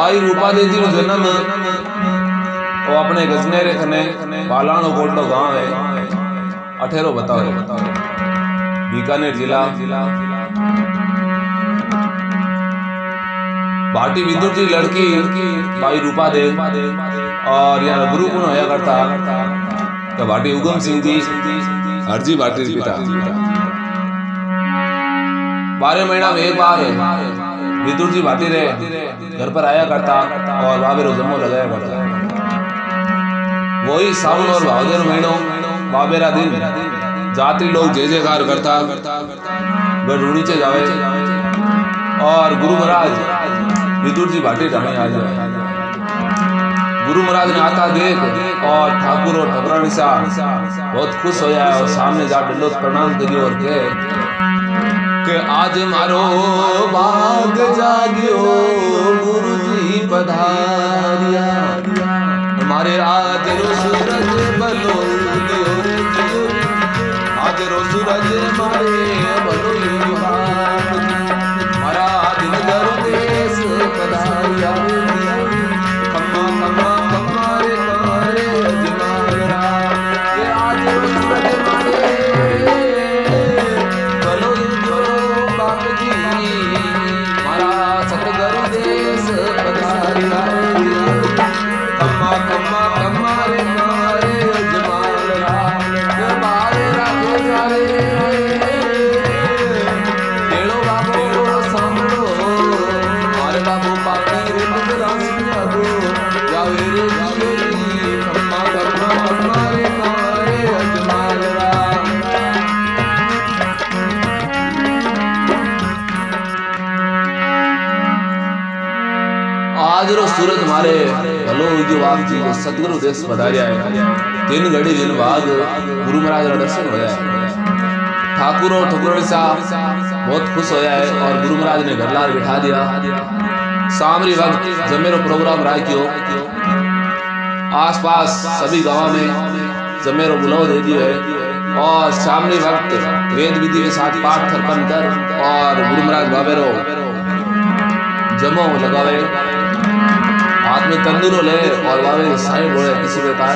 By Rupa Devi no जन्म वो अपने गजनेरे खने बालाणो कोटलो गांव है अठेरो बताओ बीकानेर जिला भाटी विदुर जी लड़की बाई रूपा देव और यहाँ गुरु कौन होया करता तो भाटी उगम सिंह जी हरजी भाटी पिता 12 महीना में एक बार विदुर जी भाटी रे घर पर आया करता और बाबे रो जमो लगाया करता। वही सावन और भादर महीनों बाबेरा दिन जात्री लोग जय जयकार करता वह नीचे जावे और गुरु महाराज विदुर जी भाटी ढाणी आ जाए। गुरु महाराज ने आता देख और ठाकुर और ठाकुरानी सा बहुत खुश होया और सामने जा डंडोत प्रणाम करियो और के आज मारो भाग जागियो गुरु जी पधारिया हमारे आज रो सूरज बलो आज रो सूरज मारे बलो हमारा दिन घर देश पधारिया खम्मा खम्मा खम्मा रे मारे अजमारा ये आज रो सूरज मारे बलो जो बाप जी हमारा सतगुर देश पधारिया खम्मा खम्मा खम्मा रे मारे अजमारा ये मारे राखे जारे केड़ो बाबो सांभळो मारे बाबू पापी रे बदला सियागो जावे रे जावे खम्मा खम्मा खम्मा रे मारे अजमारा। आज रो सूरज मारे भलो उग्यो आप जी को सतगुरु देश पधारिया है। 3 घड़ी दिन बाद गुरु महाराज का दर्शन होया है। ठाकुर और ठाकुरानी साहब बहुत खुश होया है और गुरु महाराज ने घर लार बिठा दिया। सामरी वक्त जमेरो प्रोग्राम राख्यो आसपास सभी गांव में जमेरो बुलाव दे दियो है और सामरी वक्त वेद विधि के साथ पाठ थरपन कर और गुरु महाराज बाबेरो जमो लगावे हाथ में तंदूरो ले और बाबे साई बोले किसी प्रकार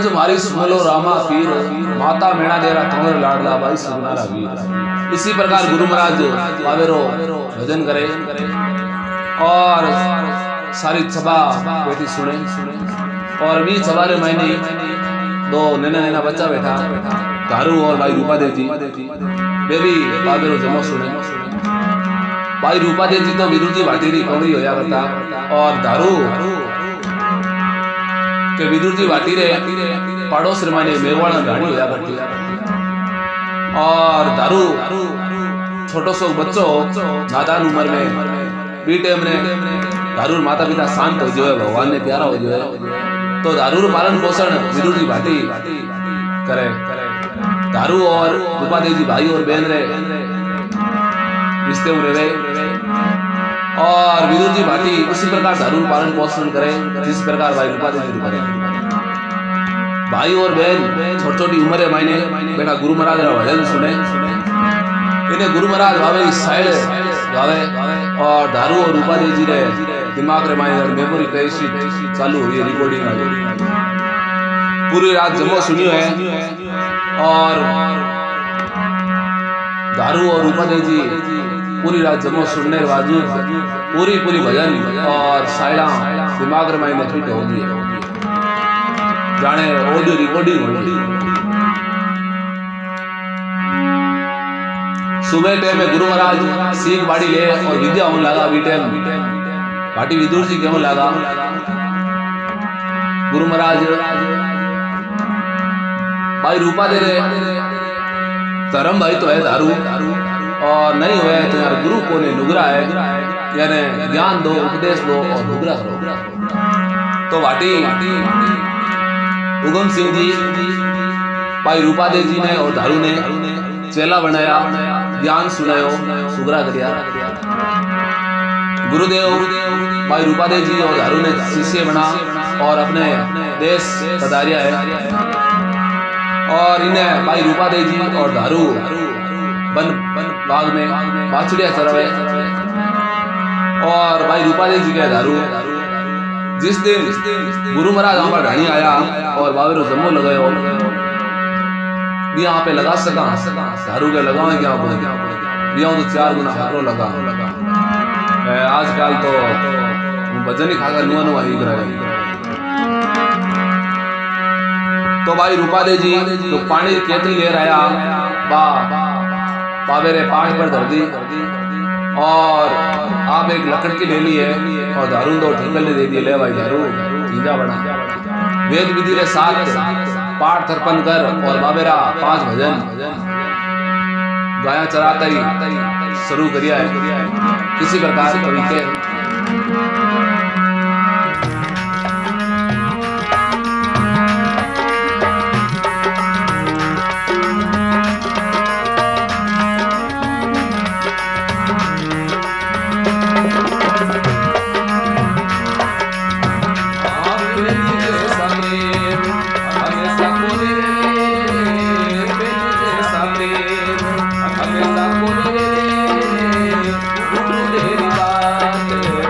अर्ज मारी सुमलो रामा पीर, माता मेणा देरा तुम्हारे लाडला भाई सुनारा वीर। इसी प्रकार गुरु महाराज बाबेरो भजन करे और सारी सभा बैठी सुने। और भी सभा रे मैंने दो नैना बच्चा बैठा, धारू और भाई रूपादेव जी, वे भी बाबेरो जमो सुने। भाई रूपादेव जी तो विदुर जी भाटी री कौड़ी होया करता, और धारू के विदुर जी भाटी रे पड़ोस रे माने मेवाड़ा गाड़ी होया करती। और दारू छोटो सो बच्चो नादान उम्र में बी टाइम ने दारू माता पिता शांत हो जाए, भगवान ने प्यारा हो जाए, तो दारू पालन पोषण विदुर जी भाटी करे। दारू और रूपादेव जी भाई और बहन रे रिश्ते में रहे, और विदुर जी भाटी उसी प्रकार दारू पालन पोषण करे जिस प्रकार भाई रूपादेव जी करे। भाई और बहन छोटी छोटी उम्र मायने बेटा गुरु महाराज रा भजन सुने। इन्हें गुरु महाराज भावे साइड गावे, और दारू और रूपादेव जी रे दिमाग रे मायने मेमोरी कैसी चालू हुई रिकॉर्डिंग पूरी रात जमो सुनियो है। और दारू और रूपादेव जी पूरी रात जमो सुनने के बावजूद पूरी भजन और साइडा दिमाग रे मायने फिट हो गई, जाने ऑडियो रिकॉर्डिंग हो गई। सुबह टाइम में गुरु महाराज सीख बाड़ी ले और विद्या होने लगा। बी टाइम भाटी विदुर जी क्यों लगा, गुरु महाराज भाई रूपा दे रहे धर्म भाई तो है दारू, और नहीं हुआ तो यार गुरु को ने नुगरा है, यानी ज्ञान दो उपदेश दो और नुगरा करो। तो भाटी उगम सिंह जी भाई रूपादेव जी ने और दारू ने चेला बनाया, ज्ञान सुनायो, सुगरा करिया। गुरुदेव भाई रूपादेव जी और दारू ने शिष्य बना और अपने देश पधारिया है। और इन्हें भाई रूपादेव जी और दारू बन बाग में बाछड़िया चरावे, और भाई रूपादेव जी के दारू जिस दिन गुरु महाराज वहां पर ढाणी आया और बाबेरो जम्मो लगायो, यहाँ पे लगा सका दारू के लगावे क्या यहाँ तो 4 गुना हारो लगा। आजकल तो भजन ही खाकर नुआ ही कराया। तो भाई रूपादेव जी तो पानी केतली ले आया, बाबेरे पाठ पर धर दी, और आप एक लकड़ की ले ली है और दारू 2 ठिकल दे दिए, ले भाई दारू तीजा बना। वेद विधि के साथ पाठ तर्पण कर और बाबेरा 5 भजन गाया चराता ही शुरू करिया है। किसी प्रकार कवि के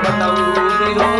बताऊ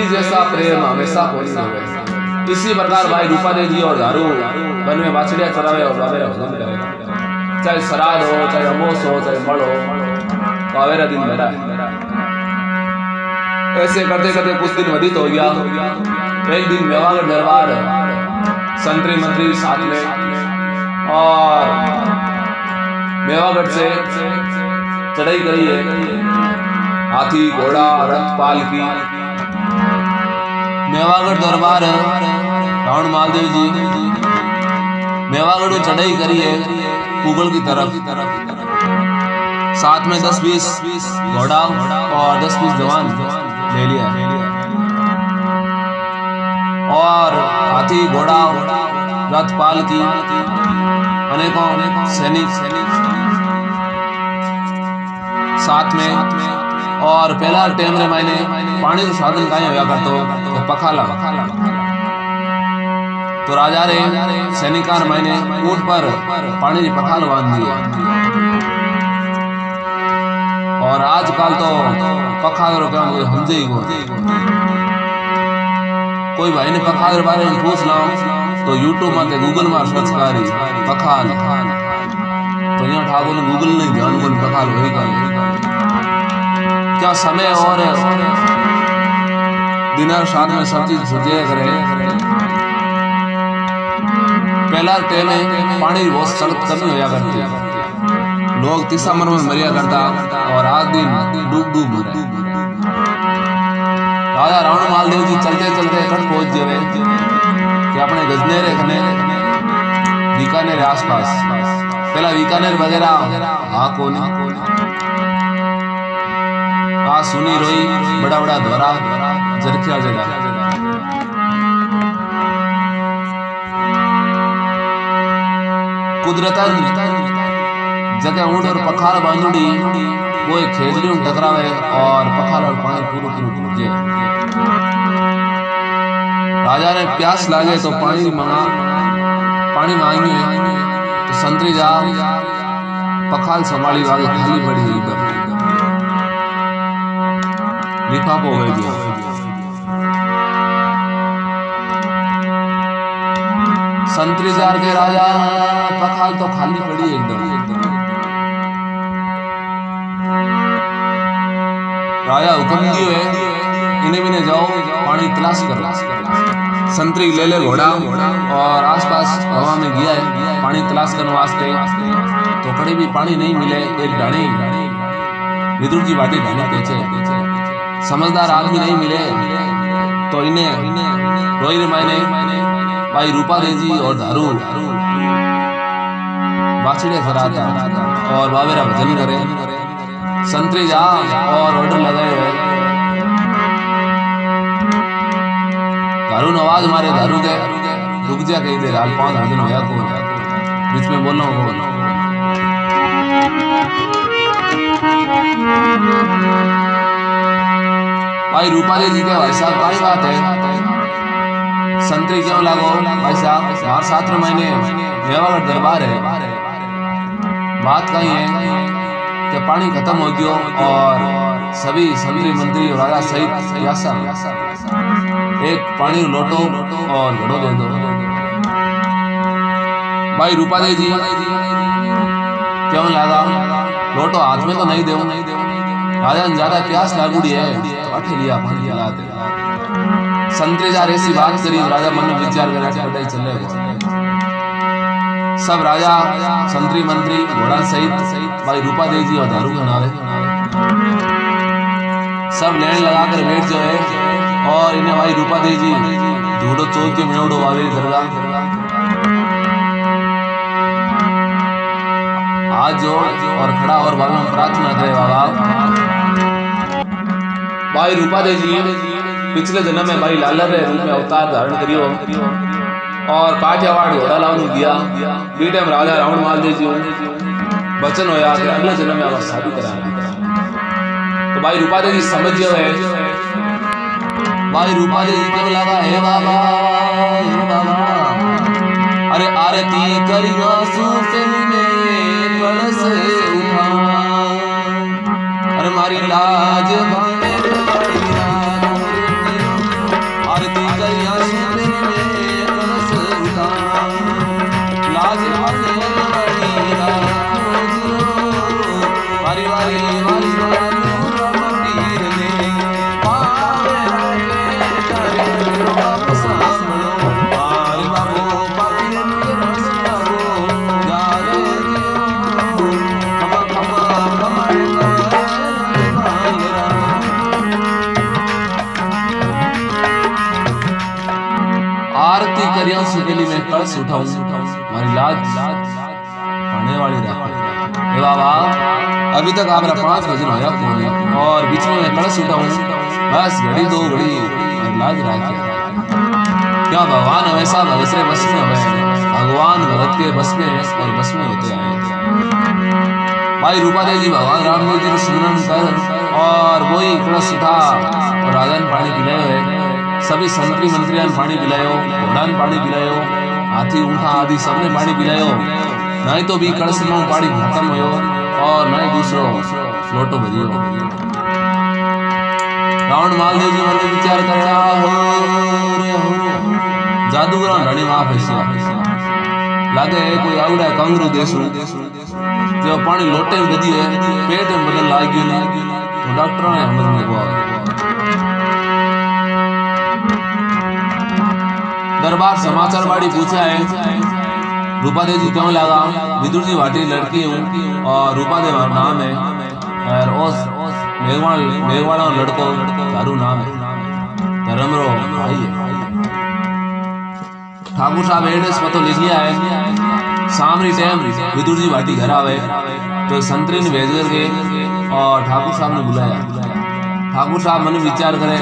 जैसा प्रेम हमेशा होली होवे। इसी प्रकार भाई रूपादेव जी और झारू वन में बाछड़िया चरावे और बाबेरा भजन करे, चाहे श्राद्ध हो, चाहे अमोस हो, चाहे मड़ हो, बाबेरा दिन मेरा। ऐसे करते करते कुछ दिन व्यतीत हो गया। एक दिन मेवागढ़ दरबार संतरी मंत्री साथ में और मेवागढ़ से चढ़ाई करी है, हाथी घोड़ा रथ पालकी। मेवागढ़ दरबार रावण मालदेव जी मेवागढ़ में चढ़ाई करी है पुगल की तरफ। साथ में 10-20 घोड़ा और 10-20 जवान ले लिया और हाथी घोड़ा रथ पालकी अनेकों सैनिक साथ में। और पहला टाइम रे मायने पानी का साधन काई होया करतो पखाला। तो राजा रे सैनिकान मायने ऊंट पर पानी की पखाल बांध दिए। और आजकल तो पखाल रो काम कोई समझे ही कोई भाई ने पखाल बारे में पूछ लो तो यूट्यूब में गूगल में सर्च करी पखाल, तो यहाँ ठाकुर ने गूगल नहीं ध्यान को पखाल वही कर क्या समय और दिनर साथ में सब चीज सुझे करे। पहला टाइम में पानी बहुत सख्त कमी होया करती, लोग तीसा मन में मरिया करता और आज दिन डूब डूब मरे। राजा रावण मालदेव जी चलते चलते कट पहुंच गए कि अपने गजनेर खने बीकानेर आसपास, पहला बीकानेर वगैरह हाँ कोनी आ सुनी रोई बड़ा बड़ा द्वारा जरखिया जगह कुदरतन जगह ऊंट और पखाल बांधुड़ी वो एक खेजड़ी में टकरावे और पखाल और पानी पूरा पूरा डूब जाए। राजा ने प्यास लागे तो पानी मांगी तो संतरी जा पखाल संभाली वाली खाली पड़ी एकदम लिफाफो हो गया। संतरी जार के राजा पखाल तो खाली पड़ी एकदम। राजा हुक्म दियो है इन्हें भी ने जाओ पानी तलाश करो। संतरी ले ले घोड़ा और आसपास हवा में गया है पानी तलाश करने वास्ते, तो कड़ी भी पानी नहीं मिले। एक ढाणी विदुर जी बाटी ढाणी पीछे समझदार आदमी नहीं मिले तो इन्हें रोई मायने भाई रूपा देजी और धारू बाछड़े सराता और बाबेरा भजन करे। संतरी जा और ऑर्डर लगाए हुए धारू नवाज मारे धारू के रुक जा कही दे हाल 5 भजन होया को बीच में बोलना हो। भाई रूपा जी के भाई साहब काय बात है, संतरी क्यों लागो भाई साहब हमार 7 महीने मेवागढ़ दरबार है। बात कही है कि पानी खत्म हो गयो और सभी संतरी मंत्री और राजा सहित यासा एक पानी लोटो और घड़ो दे दो। भाई रूपा जी क्यों लागा लोटो हाथ में तो नहीं दे। राजा ने ज्यादा प्यास लागूड़ी है तो अठे लिया पानी पिला दे। संतरी जार ऐसी बात करी राजा मन में विचार कर चले सब राजा संतरी मंत्री घोड़ा सहित भाई रूपा देवी जी और दारू बनावे सब लैंड लगाकर बैठ जाए और इन्हें भाई रूपा देवी जी धूड़ो चौक के मिनोड़ो आवे दरगाह आज जो और खड़ा और बाबा प्रार्थना करे बाबा। भाई रूपा देवी जी पिछले जन्म में भाई लालर रूप में अवतार धारण करियो और काठियावाड़ घोड़ा लावन दिया बी टाइम राजा रावण मालदेव जी बचन होया कि अगले जन्म में शादी कराना। तो भाई रूपा देवी समझ गए भाई रूपा देवी क्यों लगा है बाबा अरे आरती करियो सुफिल में कलश उठा अरे मारी लाज आरती करियो सुफिल में कलश उठा लाज वारी वारी वारी सुकेली में कलश उठाऊं हमारी लाज पाने वाली रहा बाबा अभी तक आप 5 भजन होया कोने और बीच में कलश उठाऊं बस घड़ी 2 घड़ी और लाज राखी क्या भगवान हमेशा भगत से बस में है भगवान भगत के बस में और बस में होते आए। भाई रूपा देवी जी भगवान रामदेव जी ने सुमरन कर और वही कलश उठा और राजा ने पानी पिलाए हुए सभी संतरी मंत्रियां पानी पिलायो घोड़ा ने पानी पिलायो हाथी ऊँटा आदि सबने पानी पिलायो नहीं तो भी कलश में पानी खत्म हो और नहीं दूसरो लोटो भरियो। रावण मालदेव जी मन विचार करया हो जादूगर ढाणी माफ है लागे कोई आवड़ा कंगरू देसू जो पानी लोटे में बदी है पेट में बदल लाग गयो नहीं तो डॉक्टर ने समझ में को दरबार समाचार बाड़ी पूछा है रूपा देवी क्यों लगा? विदुर जी भाटी लड़की हूँ और रूपा देव नाम है और उस मेघवाड़ा लड़को तारू नाम है, धर्मरो भाई है। ठाकुर साहब एड्रेस पतो लिख लिया है। सामरी टाइम विदुर जी भाटी घर आवे तो संतरी ने भेज करके और ठाकुर साहब ने बुलाया। ठाकुर साहब मन विचार करे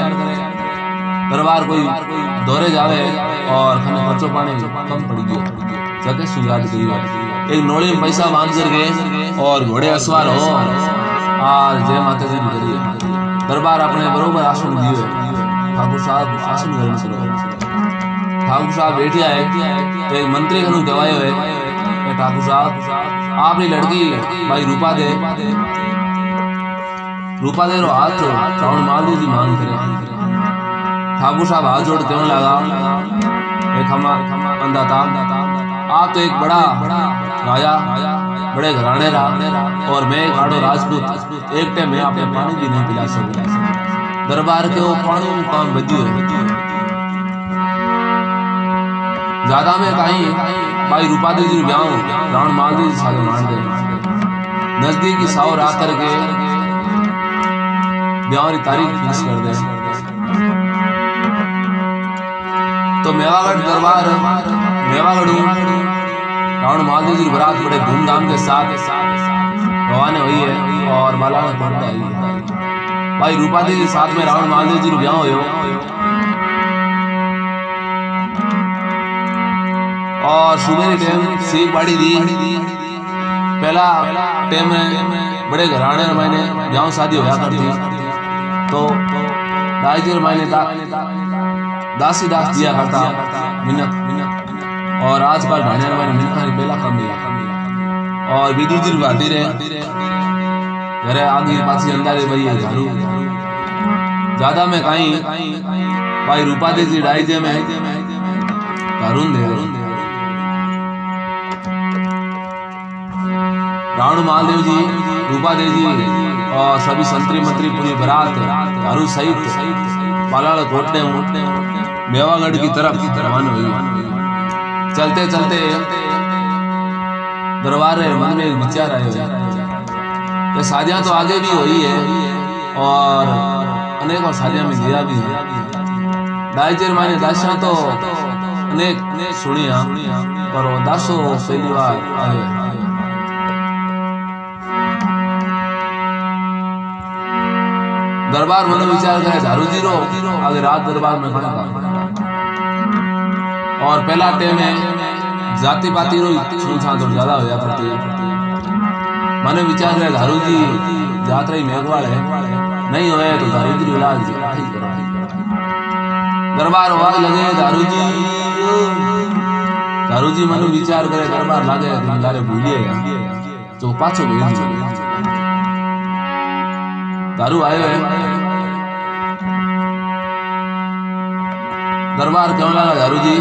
दरबार कोई दौरे जावे और खाने खर्चो पानी कम पड़ गयो, जगह सुगात करी एक नोड़ी में पैसा बांध करके और घोड़े असवार हो और जय माता जी करिए। दरबार अपने बरोबर आसन दिए। ठाकुर साहब आसन ग्रहण करो। ठाकुर साहब बैठे आए तो एक मंत्री खनु गवाए हुए ठाकुर साहब आपकी लड़की भाई रूपा दे रो हाथ श्रावण माल जी मांग करे। ठाकुर साहब हाथ जोड़ क्यों लगा? एक हमारा बंदा था, आप तो एक बड़ा राजा बड़े घराने रहा और मैं एक आड़ो राजपूत, एक टाइम मैं आपने पानी भी नहीं पिला सकता। दरबार के वो पानी काम बजी है ज्यादा में कहीं भाई रूपा देवी जी ब्याह रावण माल जी साथ मान दे नजदीकी सावर आकर के ब्याह की तारीख फिक्स कर दे। तो मेवागढ़ दरबार मेवागढ़ रावण मालदेव जी की बारात बड़े धूमधाम के साथ रवाना हुई है और बालाना पड़ता है। भाई रूपा देवी के साथ में रावण मालदेव जी ब्याह हो और सुबह के टाइम सीख बाड़ी दी। पहला टाइम में बड़े घराने मैंने ब्याह शादी होया करती तो दाईजर मैंने दासी दास दिया करता मिन्नत और आजकल ढाणिया मैंने मिन्नत पहला कम दिया और विदुर जी भाटी रहे घरे आगे पासी अंदारे भाई झाड़ू ज्यादा में कहीं भाई रूपा देवी ढाई जे में कारून दे रावण मालदेव जी रूपा देवी और सभी संतरी मंत्री पूरी बारात दारू सहित पालाड़ कोटने मेवागढ़ की तरफ रवाना हुई। चलते चलते दरबार मन में एक विचार आया कि शादियां तो आगे भी हुई है और अनेकों शादियां में दिया भी है। दाईचेर माने दासियां तो अनेक सुनिया पर वो दासो पहली बार आए। दरबार मन विचार करे झारू जी रो आगे रात दरबार में खड़ा और पहला टाइम में जाति पाति रो छूछा तो ज्यादा हो जाता है। मैंने विचार करे झारू जी यात्रा ही मेघवाड़ है नहीं होए तो झारू जी इलाज दरबार आवाज लगे झारू जी मन विचार करे दरबार लागे लारे भूलिएगा तो पाछो भेज दारू आयो है। दरबार क्यों लगा झारू जी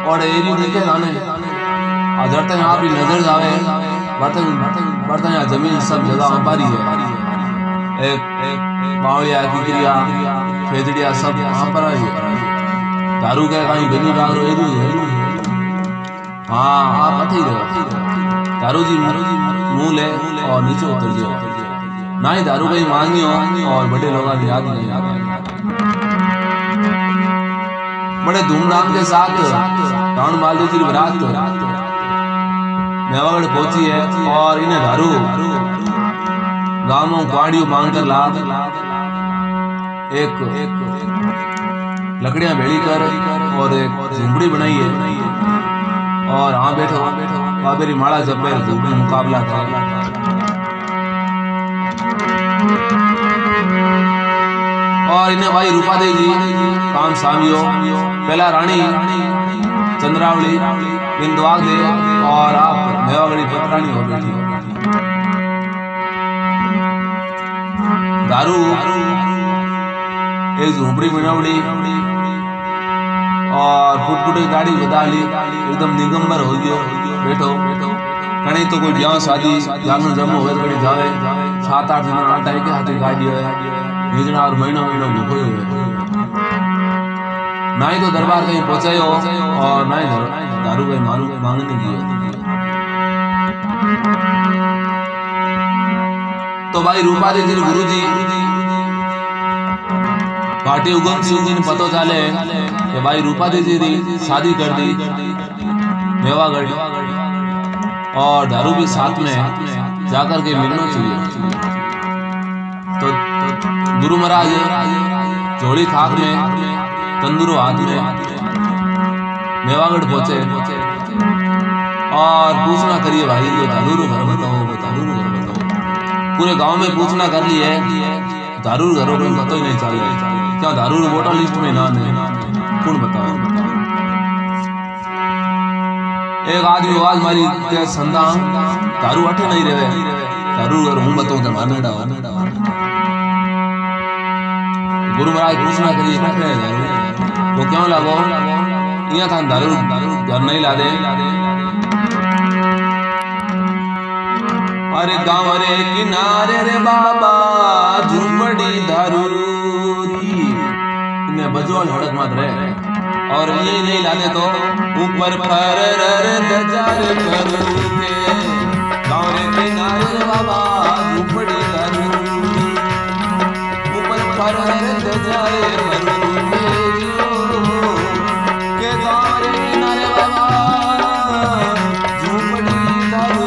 और एरियो देखे जाने आ जरते यहाँ भी नजर जावे बर्तन यहाँ जमीन सब जगह हमारी है। एक बावड़िया किकरिया खेजड़िया सब वहाँ पर आई दारू के कहीं गनी बाग रो एरियो हाँ आप अठी रहे दारू जी मुँह ले और नीचे उतर जाओ ना ही दारू कहीं मांगी हो और बड़े लोग याद नहीं बड़े धूमधाम के साथ रावण मालदेव जी की बारात मेवागढ़ पहुंची है और इन्हें दारू गांवों क्वाड़ियों मांग कर ला एक लकड़ियां भेड़ी कर और एक झुंपड़ी बनाई है और हाँ बैठो बाबेरी माड़ा जपे मुकाबला था। और इन्हें भाई रूपा देवी जी काम सामियो पहला रानी चंद्रावली बिंदुआग दे और आप मेवागढ़ी पत्राणी हो बैठी दारू एक झोपड़ी बनावड़ी और फुटफुट गाड़ी बता ली एकदम निगंबर हो गयो बैठो कहीं तो कोई ब्याह शादी जागरण जमो हो कहीं जावे 7-8 दिन आटा के हाथे गाड़ी है भेजना और महीना भूखो हुए ना ही तो दरबार कहीं पहुंचायो और ना ही दारू कहीं मांगने की। तो भाई रूपादी जी गुरु जी भाटी उगम सिंह जी ने पता चले कि भाई रूपादी जी ने शादी कर दी मेवागढ़ और दारू भी साथ में जाकर के मिलना चाहिए। तो गुरु महाराज जोड़ी खाक में तंदूरो हाथ में मेवागढ़ पहुंचे और पूछना करिए भाई ये दारू घर बताओ दारू घर बताओ। पूरे गांव में पूछना कर ली है दारू घरों को पता ही नहीं चल रहा क्या दारू वोटर लिस्ट में ना कौन बताओ। एक आदमी आवाज मारी के संदा दारू अठे नहीं रहे दारू घर हूं बताऊं तो मानेड़ा। गुरु महाराज पूछना करिए कटे दारू वो क्यों लागो यहाँ था दारू घर नहीं ला दे। अरे गांव रे किनारे रे बाबा झुंपड़ी दारू इन्हें बजोल हड़क मत रहे और ये नहीं लाने तो ऊपर पर दजार करूंगे। गांव रे किनारे रे बाबा झुंपड़ी दारू ऊपर पर दजार करूंगे के गांव रे किनारे बाबा झुंपड़ी दारू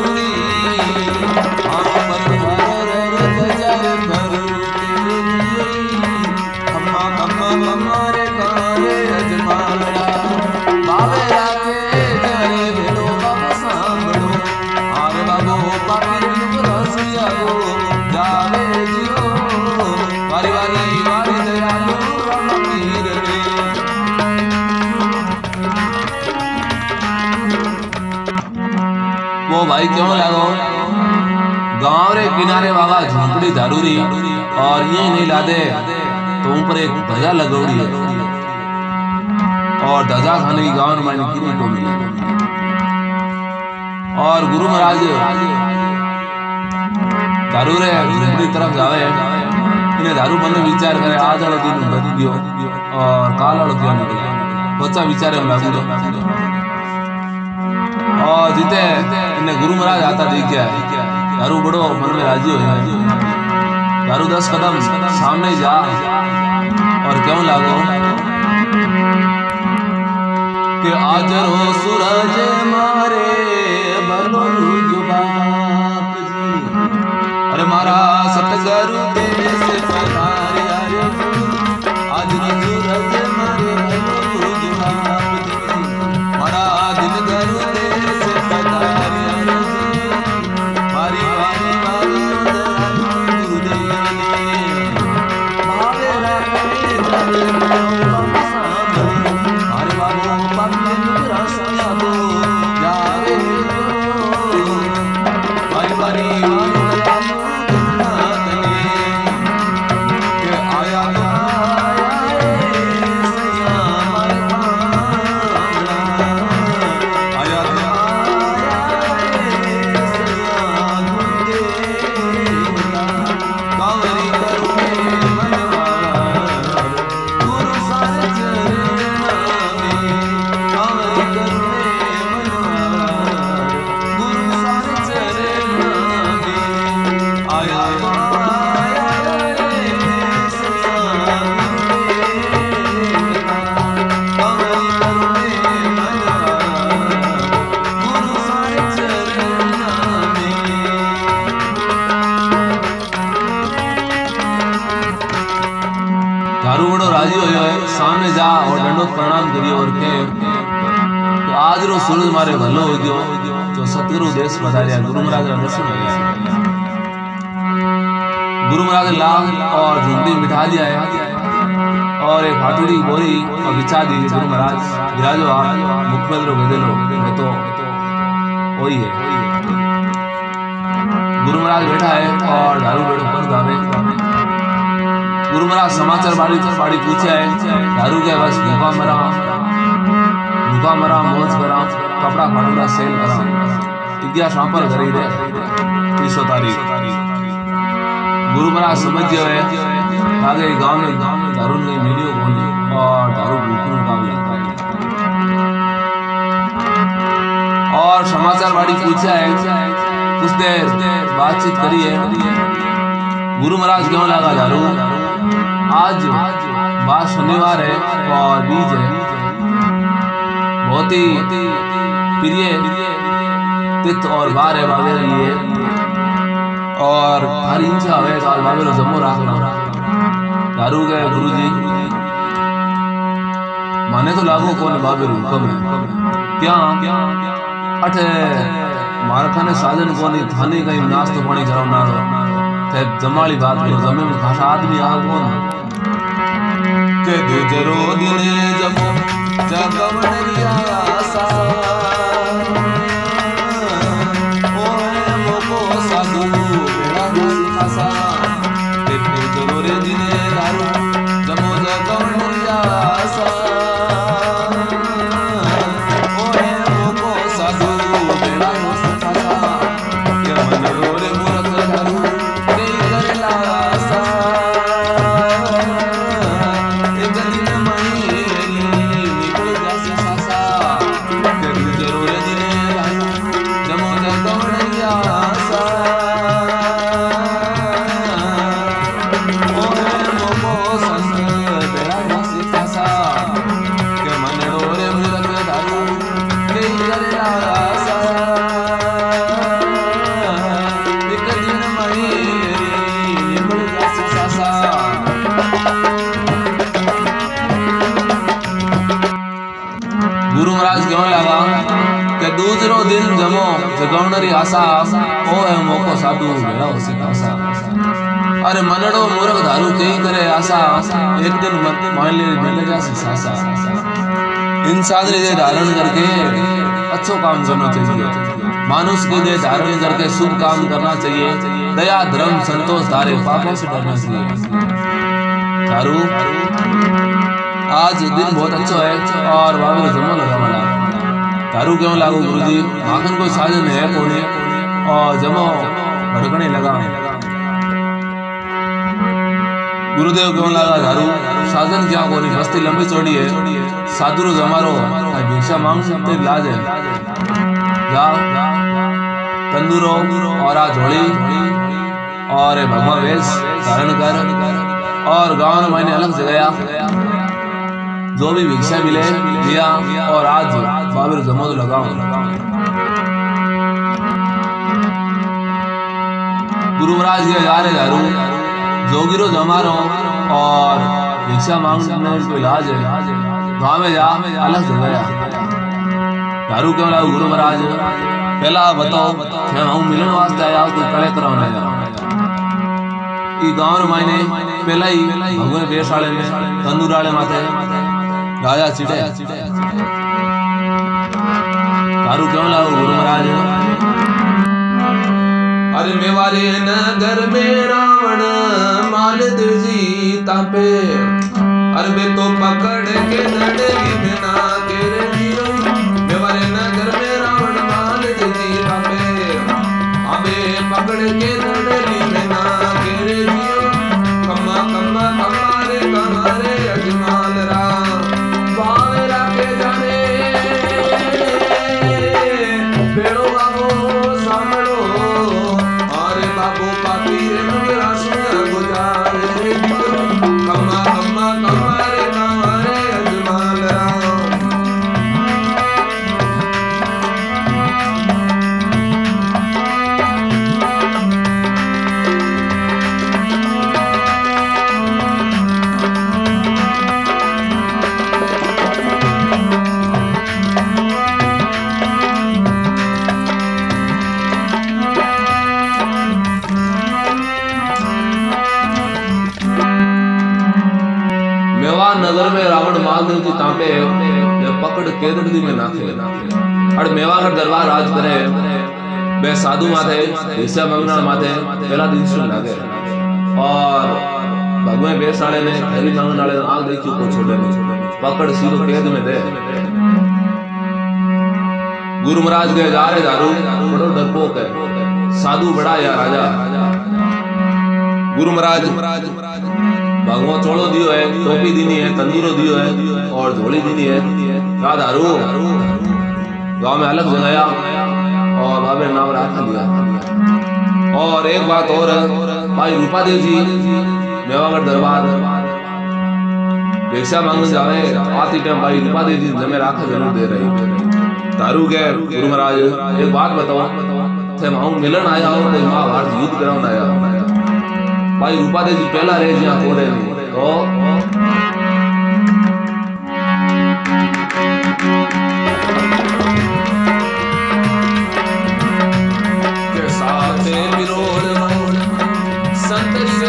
हमारे काले अजमाना बाबे राके जाने भेड़ो बाबा सांभड़ो आरे बाबो पापी रसिया गो जावे जियो वारी वारी वारी दयालु रामीर रे। वो भाई क्यों लागो गांव रे किनारे बाबा झोंपड़ी दारूरी और ये नहीं ला दे तो ऊपर एक ध्वजा लगौड़ी है और ध्वजा खाने की गांव में किसी को मिली। और गुरु महाराज दारू रे झोंपड़ी तरफ जावे इन्हें दारू बंद विचार करे आज वाला दिन बदी दियो और काल वाला क्यों निकले बच्चा विचारे में लागू और जीते इन्हें गुरु महाराज आता देख गया दारू बड़ो मन में राजी हो जाए दारू 10 कदम सामने जा और क्यों लागो कि आज रो सूरज मारे भलो बाप जी अरे मारा सतगुरु देश पधारे आज रो सूरज मारे भलो बाप जी मारा दिल गुरु देश पधारे मारी वारी वारी सामने जा और दंडोत प्रणाम करियो और के तो आज रो सूरज मारे भलो हो गयो जो सतगुरु देश पधारिया गुरु महाराज दर्शन हो गया। गुरु महाराज लाभ और झुंडी बिठा दिया है और एक फाटुड़ी बोरी और बिछा दी गुरु महाराज विराजो आप मुखबल रो गदे लो तो वही है। गुरु महाराज बैठा है और दारू बैठो पर गावे गुरु महाराज समाचार बाड़ी पूछे है दारू के बस भूखा मरा मौज करा कपड़ा फाड़ूंगा सेल करा टिकिया शापर घरी रे 30 तारीख। गुरु महाराज समझ गए आगे गांव में दारू नहीं मिलियो बोली और दारू भूखों का भी। और समाचार वाड़ी पूछा है, कुछ देर बातचीत करी है। गुरु महाराज क्यों लगा दारू? आज बात शनिवार है और बीज है, बहुत ही प्रिय तिथ और बार है बाबे लिए। और हर इंचा है काल बाबे रो जमो राखना दारू के गुरुजी माने तो लागू कौन बाबे रो हुक्म है। क्या अठे मारखाने साधन कोनी थाने कहीं नाश्तो पानी करो ना थे जमाली बात करो जमे में खासा आदमी आ कौन के गुजरो दिने जमो जगवणरिया आसा ओ है मोको साधु बेड़ा दोसी खासा के गुजरो रे दिने दारू जमो जगवणरिया आसा ओ है मोको साधु बेड़ा दोसी खासा के मनरो रे मूर्ख दारू के करेला आसा गुरु महाराज क्यों लगा कि दूसरो दिन जमो जगवणरी आशा ओ है मोको साधु भेड़ा होसी आशा। अरे मनड़ो मूर्ख दारू कई करे आशा एक दिन मत मान ले मिल जासी सासा। इंसान ने धारण करके अच्छो काम करना चाहिए, मानुष के लिए धारण करके शुभ काम करना चाहिए, दया धर्म संतोष धारे पापों से डरना चाहिए। दारू आज दिन बहुत अच्छा है और बाबे ने जमो लगा वाला दारू क्यों लागू गुरुजी? माखन कोई साधन है कोने और जमो भड़कने लगा। गुरुदेव क्यों लगा दारू? साधन क्या कोनी, बस्ती लंबी चौड़ी है, साधु जमारो भिक्षा मांगते लाज है। जाओ तंदूरो और आ झोली और भगवान वेश धारण कर और गांव में अलग जगह जो भी भिक्षा मिले लिया और आज बाबे जमो लगाओ। गुरु महाराज के जा रहे दारू जोगिरो जमारो और भिक्षा मांगने को इलाज है, गाँव में जा अलग जगह दारू क्यों लाओ? गुरु महाराज पहला बताओ मैं हूँ मिलन वास्ते आया कोई कड़े कराने गाँव मायने पहला ही भगवान बेस वाले में तंदूर वाले माथे राजा चिड़े दारू क्यों लाओ? गुरु महाराज अरे मेवारे नगर में रावण माल जी तापे अरे बे तो पकड़ के नडली बिना तेरे जियो। मेवारे नगर में रावण माल जी तापे अबे पकड़ के नडली बिना तेरे जियो। कम्मा कम्मा कमारे कमारे अजमाल राम बावरा के जाने बेड़ो बाबू सामड़ो अरे बाबू पापी रे मेरा सुना गुजारे कम्मा कम्मा कमारे कमारे अजमाल राम। नगर में रावण मालदेव की तांबे पकड़ केदड़ी में नाखे और मेवागढ़ दरबार राज करे बे साधु माथे भिक्षा मंगना माथे पहला दिन सुन लागे और भगवान बेस वाले ने हरी मांगने वाले आग देखी को छोड़े नहीं पकड़ सीधो कैद में दे। गुरु महाराज के जा रहे दारू बड़ो डरपोक है, साधु बड़ा या राजा। गुरु महाराज भगवा चोड़ो दियो है, टोपी दीनी है, तंदूरो दियो है और झोली दीनी है। क्या दारू गांव में अलग जगाया और बाबे नाम रखा लिया। और एक बात और भाई रूपादेव जी मेवागढ़ दरबार भिक्षा मांगने जावे आती टाइम भाई रूपादेव जी जमे राखा जरूर दे रही। दारू के गुरु महाराज एक बात बताओ थे माऊ मिलन आया हो कोई महाभारत युद्ध कराने आया भाई रूपादेव जी पहला रहे जहाँ हो रहे तो साथ विरोध संत से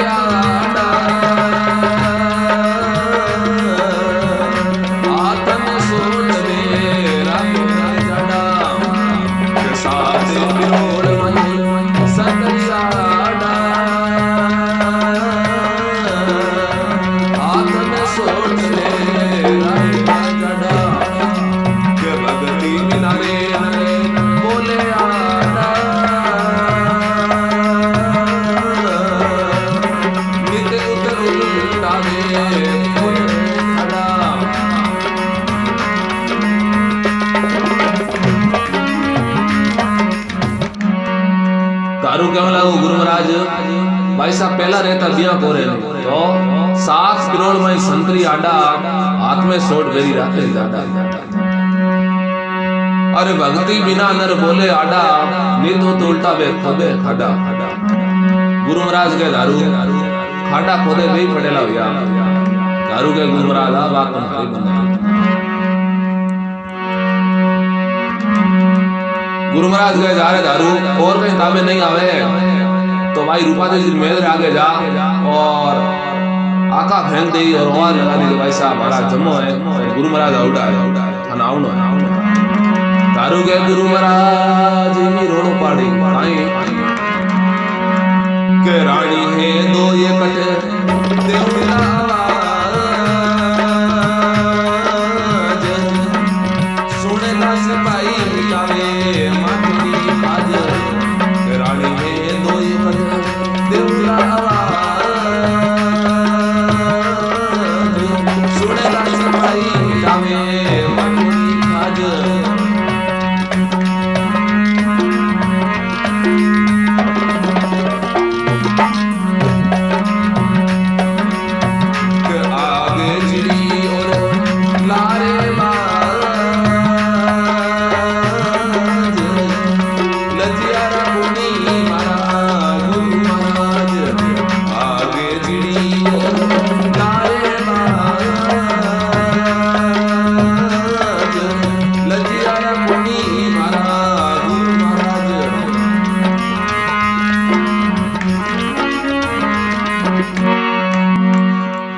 गुरु महाराज भाई साहब पहला रहता बिया कोरे तो साख पिरोड़ में संतरी आडा हाथ में सोट बेरी राखे दादा। अरे भक्ति बिना नर बोले आडा नित हो तो उल्टा बे खबे खाडा। गुरु महाराज के दारू खाडा खोदे भी पड़ेला भैया दारू के गुरु महाराज आ बात तुम्हारी बना। गुरु महाराज गए जा रहे दारू और कहीं ताबे नहीं आवे तो भाई रूपादेव जी मेरे आगे जा और आका फेंक दी और लगा दी भाई साहब हमारा जम्मो है गुरु महाराज आउटा है थाना दारू के गुरु महाराज ही रोड़ो पाड़ी के रानी है दो ये कटे देवला सुने ना सिपाही मिटावे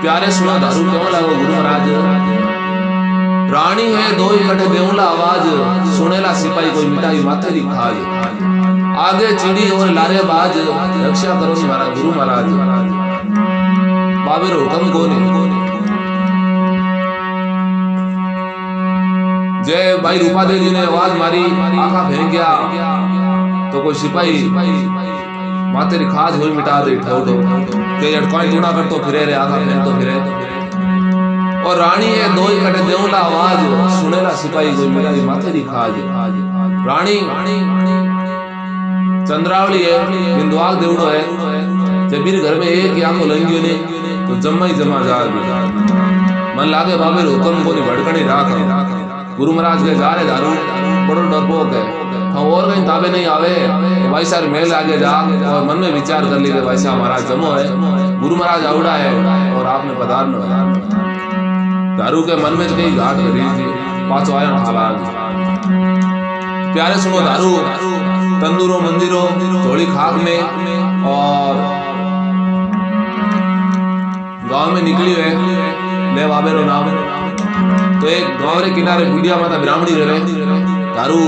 प्यारे सुना दारू क्यों लागो गुरु महाराज रानी है दो इकट्ठे देवला आवाज सुनेला सिपाही कोई मिठाई माथे दी खाज आगे चिड़ी और लारे बाज रक्षा करो हमारा गुरु महाराज बाबे रो हुक्म कोने जय भाई रूपादेव जी ने आवाज मारी आंखा फेंक गया तो कोई सिपाही माते री खाज हुई मिटा दे ठोडो के अटकाई गुना कर तो फिरे रे आगा फेंक तो फिरे और रानी है दो इकट्ठे देवला आवाज सुनेला सिपाही कोई मिटाई माथे री खाज रानी चंद्रावली है बिंदुआग देवड़ो है जब मेरे घर में एक या को लंगियो ने तो जम्मा ही जमा जा मन लागे बाबे रो हुक्म को नहीं भड़कणी राख गुरु महाराज के जा रे दारू बड़ो डरपोक है और कहीं ताबे नहीं आवे तो भाई साहब मेल आगे जा और मन में विचार कर लीजिए भाई साहब महाराज जमो है गुरु महाराज आउड़ा है और आपने पधारना है दारू के मन में तो कहीं घाट करी थी पांचों आया हालात प्यारे सुनो दारू तंदूरों मंदिरों थोड़ी खाक में और गांव में निकली है ले बाबेरो नाम तो एक गांव रे किनारे बुढ़िया माता ब्राह्मणी रहे दारू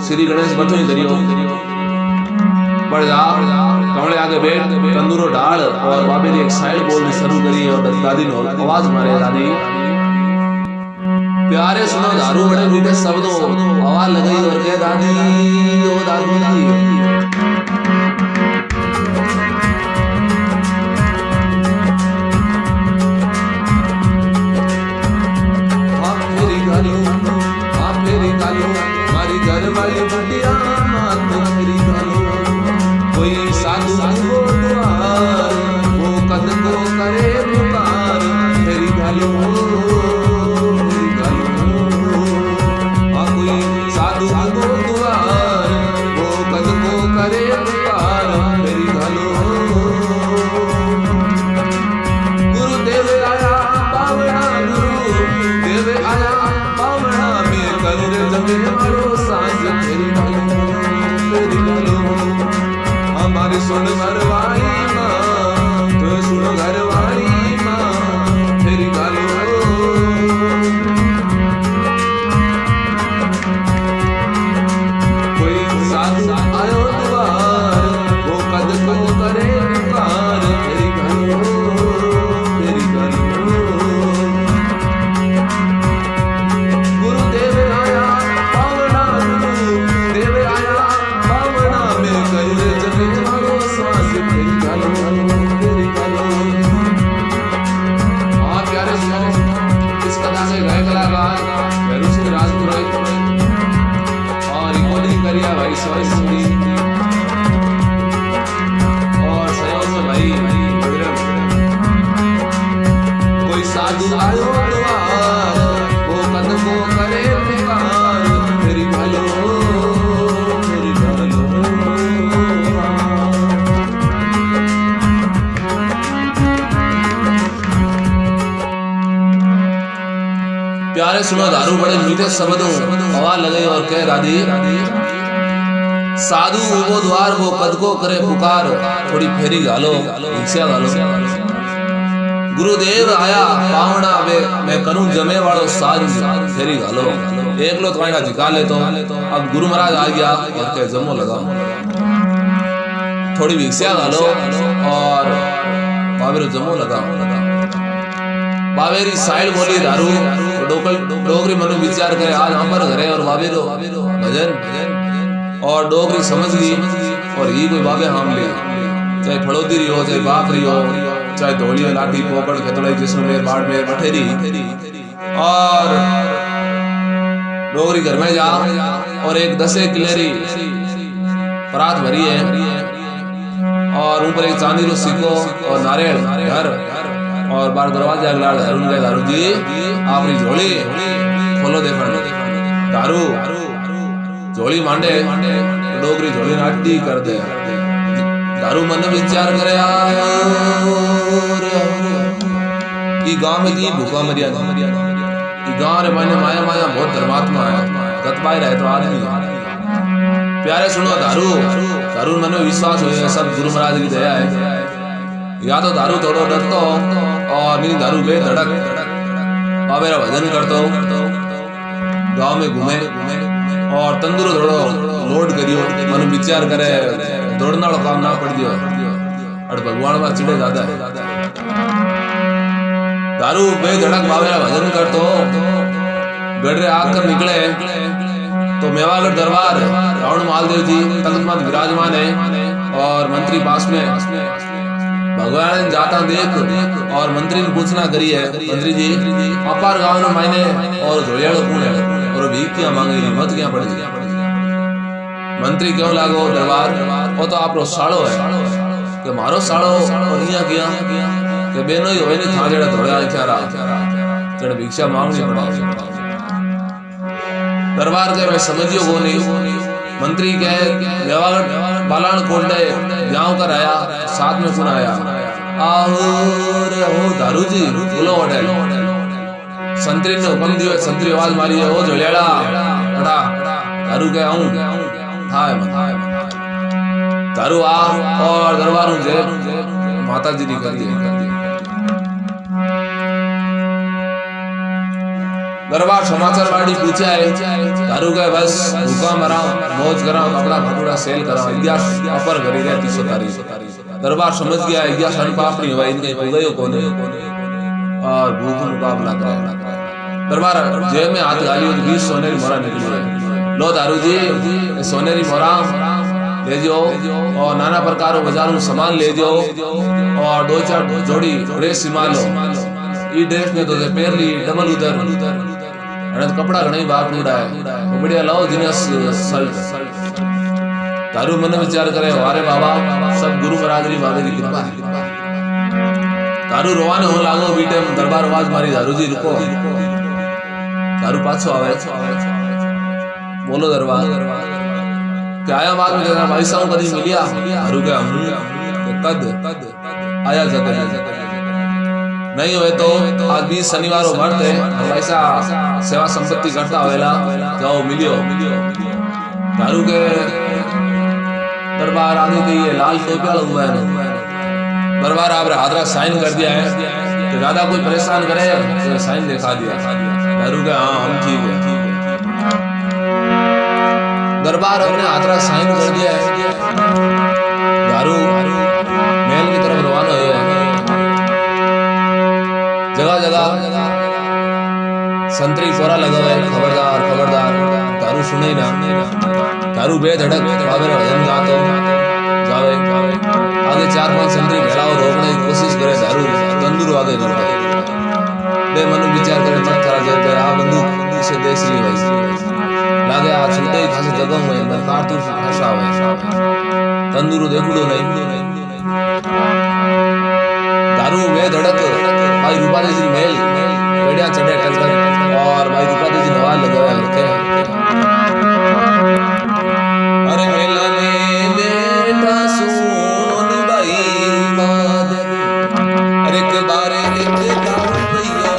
श्री गणेश बठो ही करियो पड़ जा कमले आगे बैठ तंदूरो डाल और बाबे ने एक साइड बोलनी शुरू करी और दादी ने आवाज मारे दादी प्यारे सुनो दारू बड़े मीठे शब्दों आवाज लगाई और कहे दादी ओ दादी सुनी और सहयोग में भाई कोई साधु आयो वो कदम को करे पुकार मेरी भालो मेरी भालो। प्यारे सुनो दारू बड़े मीठे शब्दों हवा लगे और कह दादी साधु वो द्वार वो कद को करे पुकार थोड़ी फेरी गालो भिक्षा गालो। गुरुदेव आया पावना वे मैं करूं जमे वालो साज फेरी गालो एक लो तुम्हारा झिका ले तो अब गुरु महाराज आ गया और कह जमो लगा थोड़ी भिक्षा गालो और बाबेरो जमो लगा। बाबेरी साइड बोली दारू डोगरी मनु विचार करे आज अमर घरे और बाबेरो भजन और डोगरी समझ गई और ये कोई बाबे हम ले चाहे फड़ोदी रही हो चाहे बाप रही हो चाहे धोलिया लाठी पोकड़ खेतड़ाई जैसलमेर बाड़मेर बठेरी और डोगरी घर में जा और एक 10 किलेरी परात भरी है और ऊपर एक चांदी रो सिक्को और नारियल घर और बार दरवाजा लाड़ दारू जी आपनी झोली खोलो देखो दारू झोली मांडे डोगरी झोली नाटी कर दे दारू मन विचार करे ई गांव में की भूखा मरिया ई गांव रे माने माया माया बहुत धर्मात्मा है गतबाई रहे तो आदमी प्यारे सुनो दारू दारू मन में विश्वास हो सब गुरु महाराज की दया है या तो दारू थोड़ो डरतो और नहीं दारू बे धड़क बाबेरा भजन करतो गांव में घूमे और तंदुरो थोड़ो लोड करियो मन विचार करे दौड़ना वाला काम ना पड़ दियो और भगवान बा चिड़े ज्यादा है दारू बे धड़क बाबेरा भजन करतो गढ़रे आकर निकले तो मेवागढ़ दरबार रावण मालदेव जी तख्त पर विराजमान है और मंत्री पास में भगवान जाता देख और मंत्री ने पूछना करी है मंत्री जी अपार गांव में मायने और झोलियाड़ो कौन है और भीख क्या मांगे मत क्या पड़ गई मंत्री क्यों लागो दरबार वो तो आप रो साड़ो है कि मारो साड़ो और इया किया कि बेनो ही होए ने था जेड़ा धोड़ा चारा जेड़ा भिक्षा मांगनी पड़ा दरबार के मैं समझियो को नहीं मंत्री के मेवागढ़ बालान कोंडे गांव कर आया साथ में सुन आया आओ रे ओ दारू जी बोलो होटल संतरी ने हुक्म दियो संतरी आवाज मारी है ओ झोलियाड़ा बड़ा दारू के आऊं थाए दारू आ और दरबार में जे माता जी ने कर दी दरबार समाचार वाड़ी पूछा है दारू गए बस भूखा मरा मौज करा कपड़ा फटूड़ा सेल करा इतिहास अपर करी रहे 300 तारीख दरबार समझ गया इतिहास सन पाप नहीं हुआ इनके पुगयो कोने और भूख मुकाबला करे दरबार जेब में हाथ डाली और 20 सोनेरी मोरा निकली है लो दारू जी सोनेरी मोरा ले जो और नाना प्रकार बाजारों सामान ले जो और 2-4 जोड़ी ड्रेस सिमा लो ई ड्रेस में तो पैर ली डबल उधर अनंत कपड़ा घणई बाप उड़ा है बढ़िया लाओ जिनस सल्ट दारू मन विचार करे वारे बाबा सब गुरु महाराज री बाबे की कृपा है दारू रोवाने हो लागो बीटे दरबार आवाज मारी दारू जी रुको दारू पाछो आवे बोलो दरबार क्या आया बात में तेरा भाई साहब कदी मिलिया दारू के कद आया जगह नहीं हुए तो आज 20 शनिवार व्रत है ऐसा सेवा संपत्ति करता हुएला जाओ मिलियो दारू के दरबार आने के ये लाल टोपिया हुआ है दरबार आप हाथरा साइन कर दिया है कि ज्यादा कोई परेशान करे तो साइन दिखा दिया दारू के हाँ हम ठीक है दरबार अपने हाथरा साइन कर दिया है दारू महल की तरफ रवाना हुए जगह जगह संतरी फोरा लगा हुआ है खबरदार खबरदार दारू सुने ना दारू बेधड़क बाबे भजन गातो जावे आगे 4-5 संतरी भेड़ा और रोकने की कोशिश करे दारू तंदूर आगे करते बे मनु विचार करे मत खरा जे आ बंदूक से देश ली भाई लागे आ छूटे खासे जगह में कारतूस भाषा है तंदूरो देखड़ो नहीं दारू वे धड़क भाई रूपादेवी जी महल बढ़िया चढ़े टलकर और भाई रूपादेवी जी नवाज लगाया रखे अरे मेला में बेटा सुन भाई रूपादेवी अरे के बारे एक दारू भैया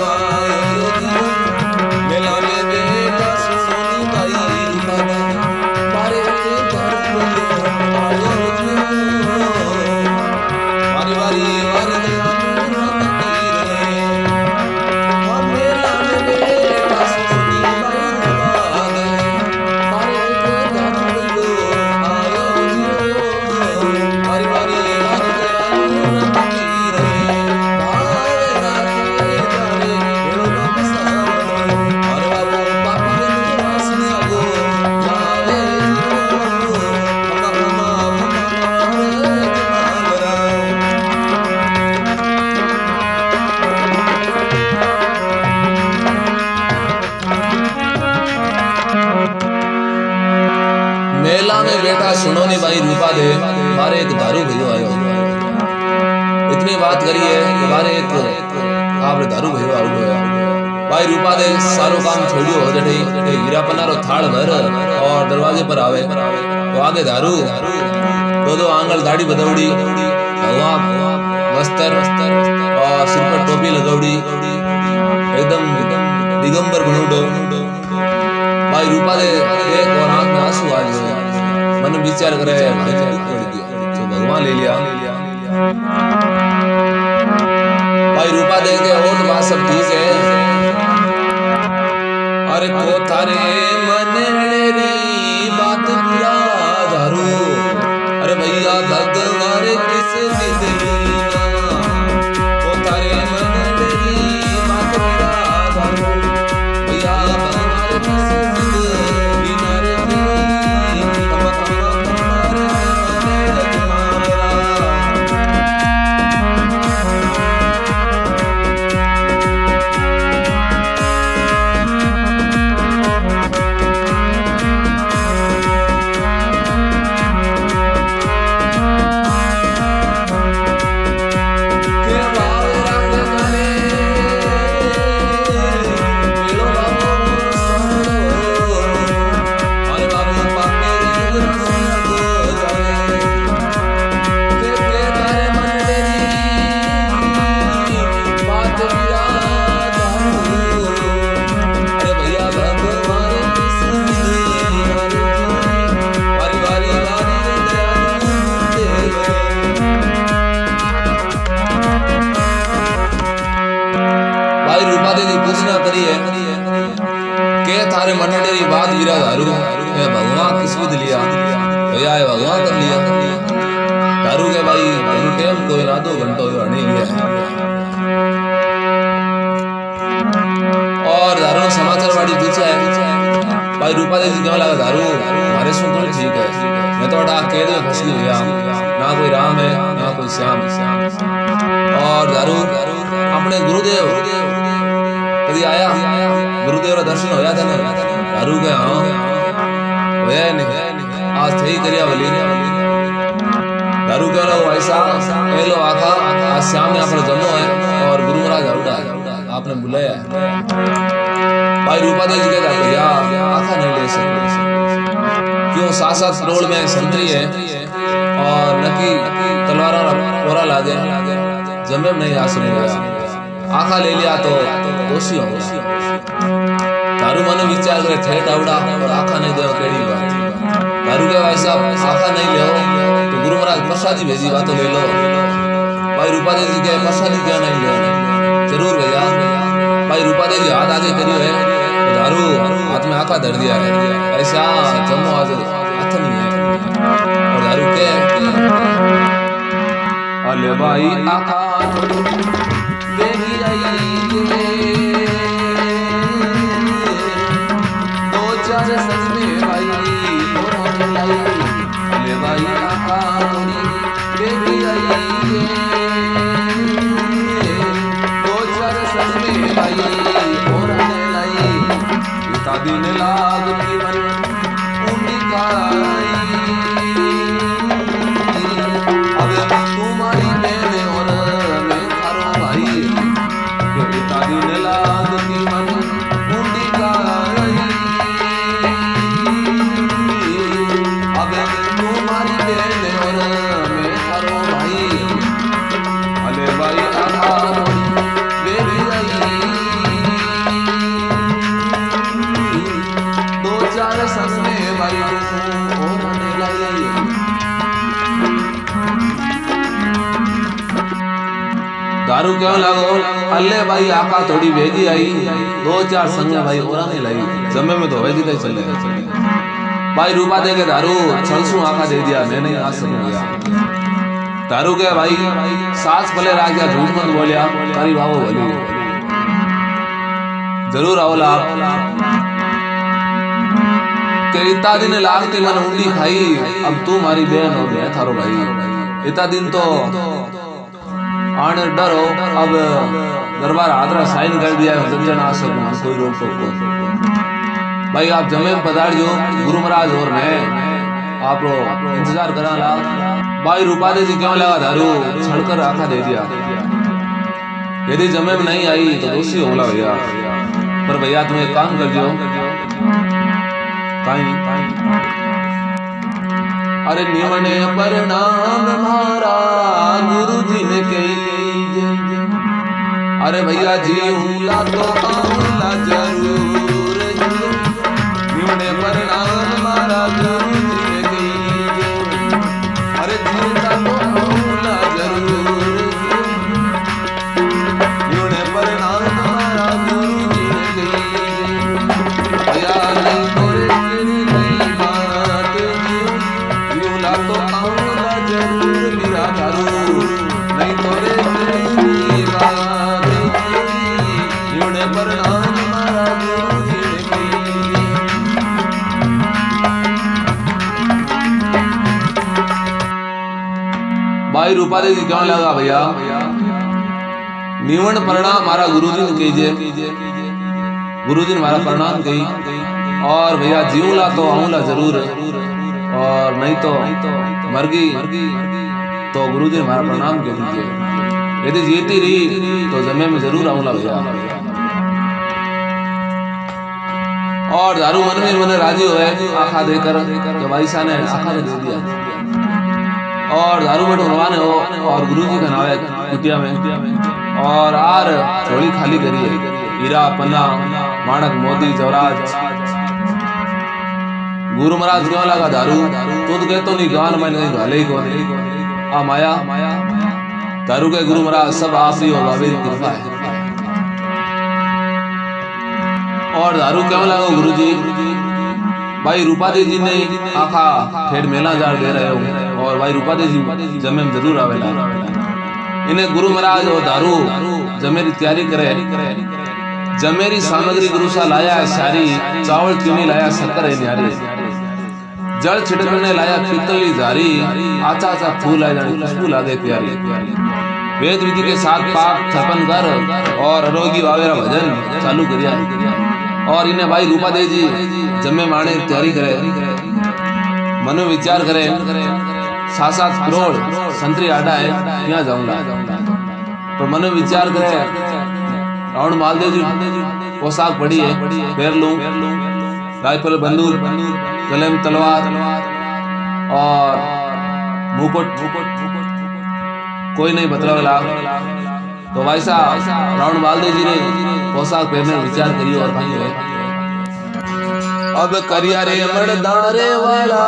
मेला में बेटा सुन भाई रूपादेवी बारे एक दारू मेला में बेटा सुनो नी भाई रूपा दे मारे एक दारू भैया आयो इतनी बात करिए मारे एक आपने दारू भैया आओ भाई रूपा दे सारो काम छोड़ियो हो जटे हीरा पनारो थाल भर और दरवाजे पर आवे तो आगे दारू दो आंगल दाढ़ी बदौड़ी हवा वस्त्र और सिर पर टोपी लगौड़ी एकदम दिगंबर बनूडो भाई रूपा दे एक और आंख में आंसू आ गए मन विचार करे भाई दुख पड़ गया तो भगवान ले लिया भाई रूपा दे के और बात सब ठीक है अरे को थारे मन मेरी बात पूरा दारू अरे भैया भगवान किस दिलना को थारे मन मेरी बात पूरा दारू भैया भगवान किस पूछना करी है के थारे मनडेरी बात गिरा दारू ए भगवान किस विद लिया भैया है भगवान कर लिया दारू के भाई दारू टाइम कोई ना 2 घंटों हणी लिया और दारू समाचार वाड़ी पूछा है भाई रूपा देवी क्या लगा दारू हमारे सुन तो ठीक है मैं तो अड़ा कह दे फंस गया ना कोई राम है ना कोई श्याम और दारू अपने गुरुदेव कभी आया गुरुदेव का दर्शन होया था ना दारू के हाँ होया नहीं आज थे करिया वाली दारू के वाला ऐसा पहलो आखा आज शाम ने अपना जन्म है और गुरु महाराज आउटा आपने बुलाया भाई रूपा देवी कहता भैया आखा नहीं ले सकते क्यों 7-7 करोड़ में संतरी है और नकी तलवारा कोरा लागे जमे में नहीं आ सकेगा आखा ले लिया तो दोषी होगा दारू मन विचार करे थे डावड़ा और आखा नहीं देव केड़ी बात दारू के भाई साहब आखा नहीं ले तो गुरु महाराज प्रसादी भेजी बात ले लो भाई रूपा देवी के प्रसादी क्यों नहीं ले जरूर भैया भाई रूपा देवी हाथ आगे करियो है तो दारू हाथ में आखा धर दिया है ऐसा जम्मू आज हाथ नहीं है और दारू के अले भाई आखा बेगी आई दो चार सजने भाई और लाई ले भाई आका बेगी आई दो चार सजने भाई और लाई इता दिन लाग की मन उन्हीं का दारू क्यों लागो अल्ले भाई आका थोड़ी भेजी आई 2-4 संग भाई और नहीं लाई जमे में तो भेजी नहीं चले भाई रूपा दे के दारू छलसू आका दे दिया मैं नहीं आ सकूंगा दारू के भाई सास भले राग गया झूठ मत बोलिया तारी बाबू बोली जरूर आवला के इतना दिन लागती मन उंडी खाई अब तू मारी बहन हो गया थारो भाई इतना दिन तो आने डर हो अब दरबार आदरा साइन कर दिया है जन आ सकूं कोई रोक टोक भाई आप जमे में पधार जो गुरु महाराज और मैं आप लोग इंतजार करा ला भाई रूपा दे जी क्यों लगा दारू छड़कर आखा दे दिया यदि जमे में नहीं आई तो दोषी होगा भैया पर भैया तुम एक काम कर दियो अरे निमने प्रणाम मारा गुरु जी ने कही अरे भैया जी हूला तो आऊला जरूर निमने प्रणाम मारा गुरु जी ने कही अरे जीता तो आऊला जरूर निमने प्रणाम मारा गुरु जी ने कही भैया नहीं तोरे भाई रूपा दे जी क्यों लगा भैया निवण प्रणाम मारा गुरुजी ने कीजिए गुरुजी ने मारा प्रणाम कही और भैया जीवला तो आऊला जरूर और नहीं तो मरगी तो गुरुजी ने मारा प्रणाम कर दीजिए यदि जीती रही तो जमे में जरूर आऊला भैया और दारू मन में मैंने राजी हुए आखा देकर तो भाई साहब ने आखा दे दिया और दारू में रवाना हो और गुरुजी का नाम है कुटिया में और आर झोली खाली करिए हीरा पन्ना माणक मोती जवराज गुरु महाराज क्यों लगा दारू तो कहते नहीं गान मैंने गाले ही कौन आ माया दारू के गुरु महाराज सब आसरी और बाबे की कृपा है और दारू क्यों लगा गुरुजी भाई रूपा दे जी ने आखा ठेठ मेला जार दे रहे हो और भाई रूपा दे जी जमे में जरूर आवेला इन्हें गुरु महाराज और दारू जमेरी तैयारी करे जमेरी सामग्री गुरु सा लाया है सारी चावल क्यों नहीं लाया शक्कर है न्यारी जल छिड़कने लाया पीतली जारी आचा आचा फूल आए जाने खुशबू लागे प्यारी वेद विधि के साथ पाक छपन कर और अरोगी वावेरा भजन चालू करिया और इन्हें भाई रूपा दे जी जमे माने तैयारी करे मनो विचार करे 7-7 करोड़ संतरी आडा है यहाँ जाऊंगा तो मनो विचार करे रावण मालदेव जी पोशाक पड़ी है पैर लूं राइफल बंदूक गले में तलवार और मुकुट कोई नहीं बतलावेला तो भाई साहब रावण मालदेव जी ने पोशाक पहनने विचार करिए और भाई अब करिया रे मर्दारे वाला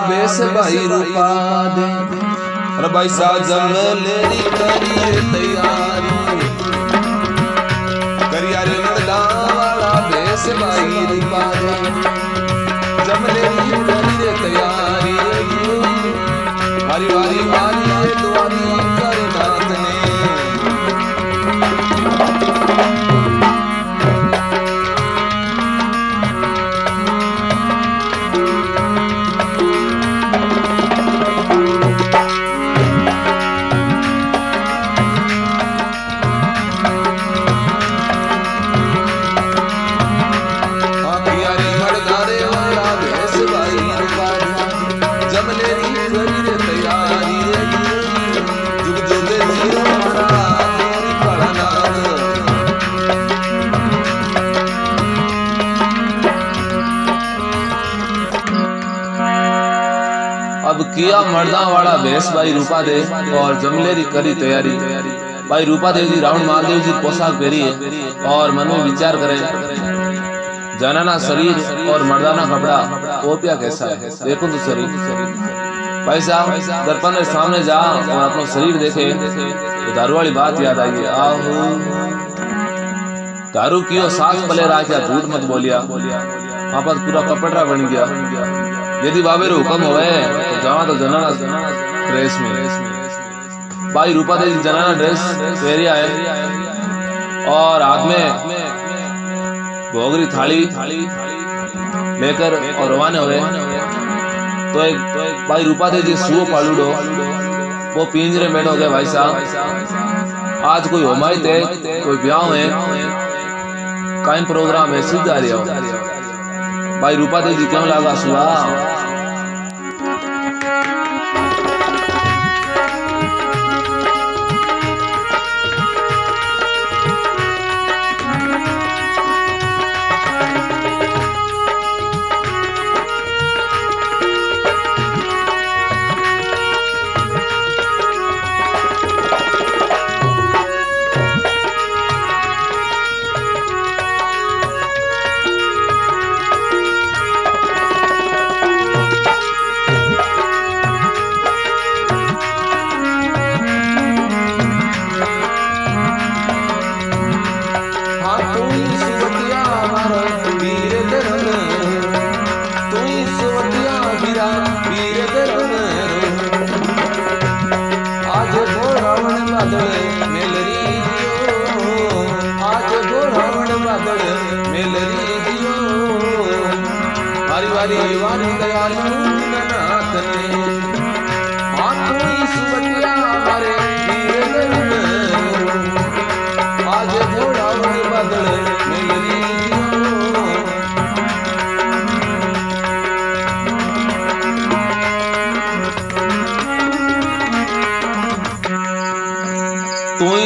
बेस भाई रूपा दे अरे भाई साहब जंगलेरी करिए तैयारी करिया रे मर्दारे वाला बेस भाई रूपा दे जंगलेरी करिए तैयारी हरी वारी वारी दुआरी करे नाथ ने अब किया मर्दा वाला भेष भाई रूपा दे और जमलेरी करी तैयारी भाई रूपा देव जी रावण महादेव जी पोशाक पहरी है और मन में विचार करे जनाना शरीर और मर्दाना कपड़ा ओपिया कैसा है देखो तो शरीर भाई साहब दर्पण के सामने जा और अपना शरीर देखे तो दारू वाली बात याद आई। आहो दारू कियो सास पले राख्या, झूठ मत बोलिया, आपस पूरा कपड़ा बन गया। यदि बाबे रो हुक्म होवे तो जावा तो जनाना ड्रेस में। भाई रूपा देवी जनाना ड्रेस पहरिया है और हाथ में भोगरी थाली लेकर और रवाना हुए। तो एक भाई रूपा देवी सुओ पालूडो वो पिंजरे में बैठो गए। भाई साहब आज कोई होमाइत है, कोई ब्याह है, कायम प्रोग्राम है, सीधा रही हो। भाई रूपा देवी क्यों लगा सुआ?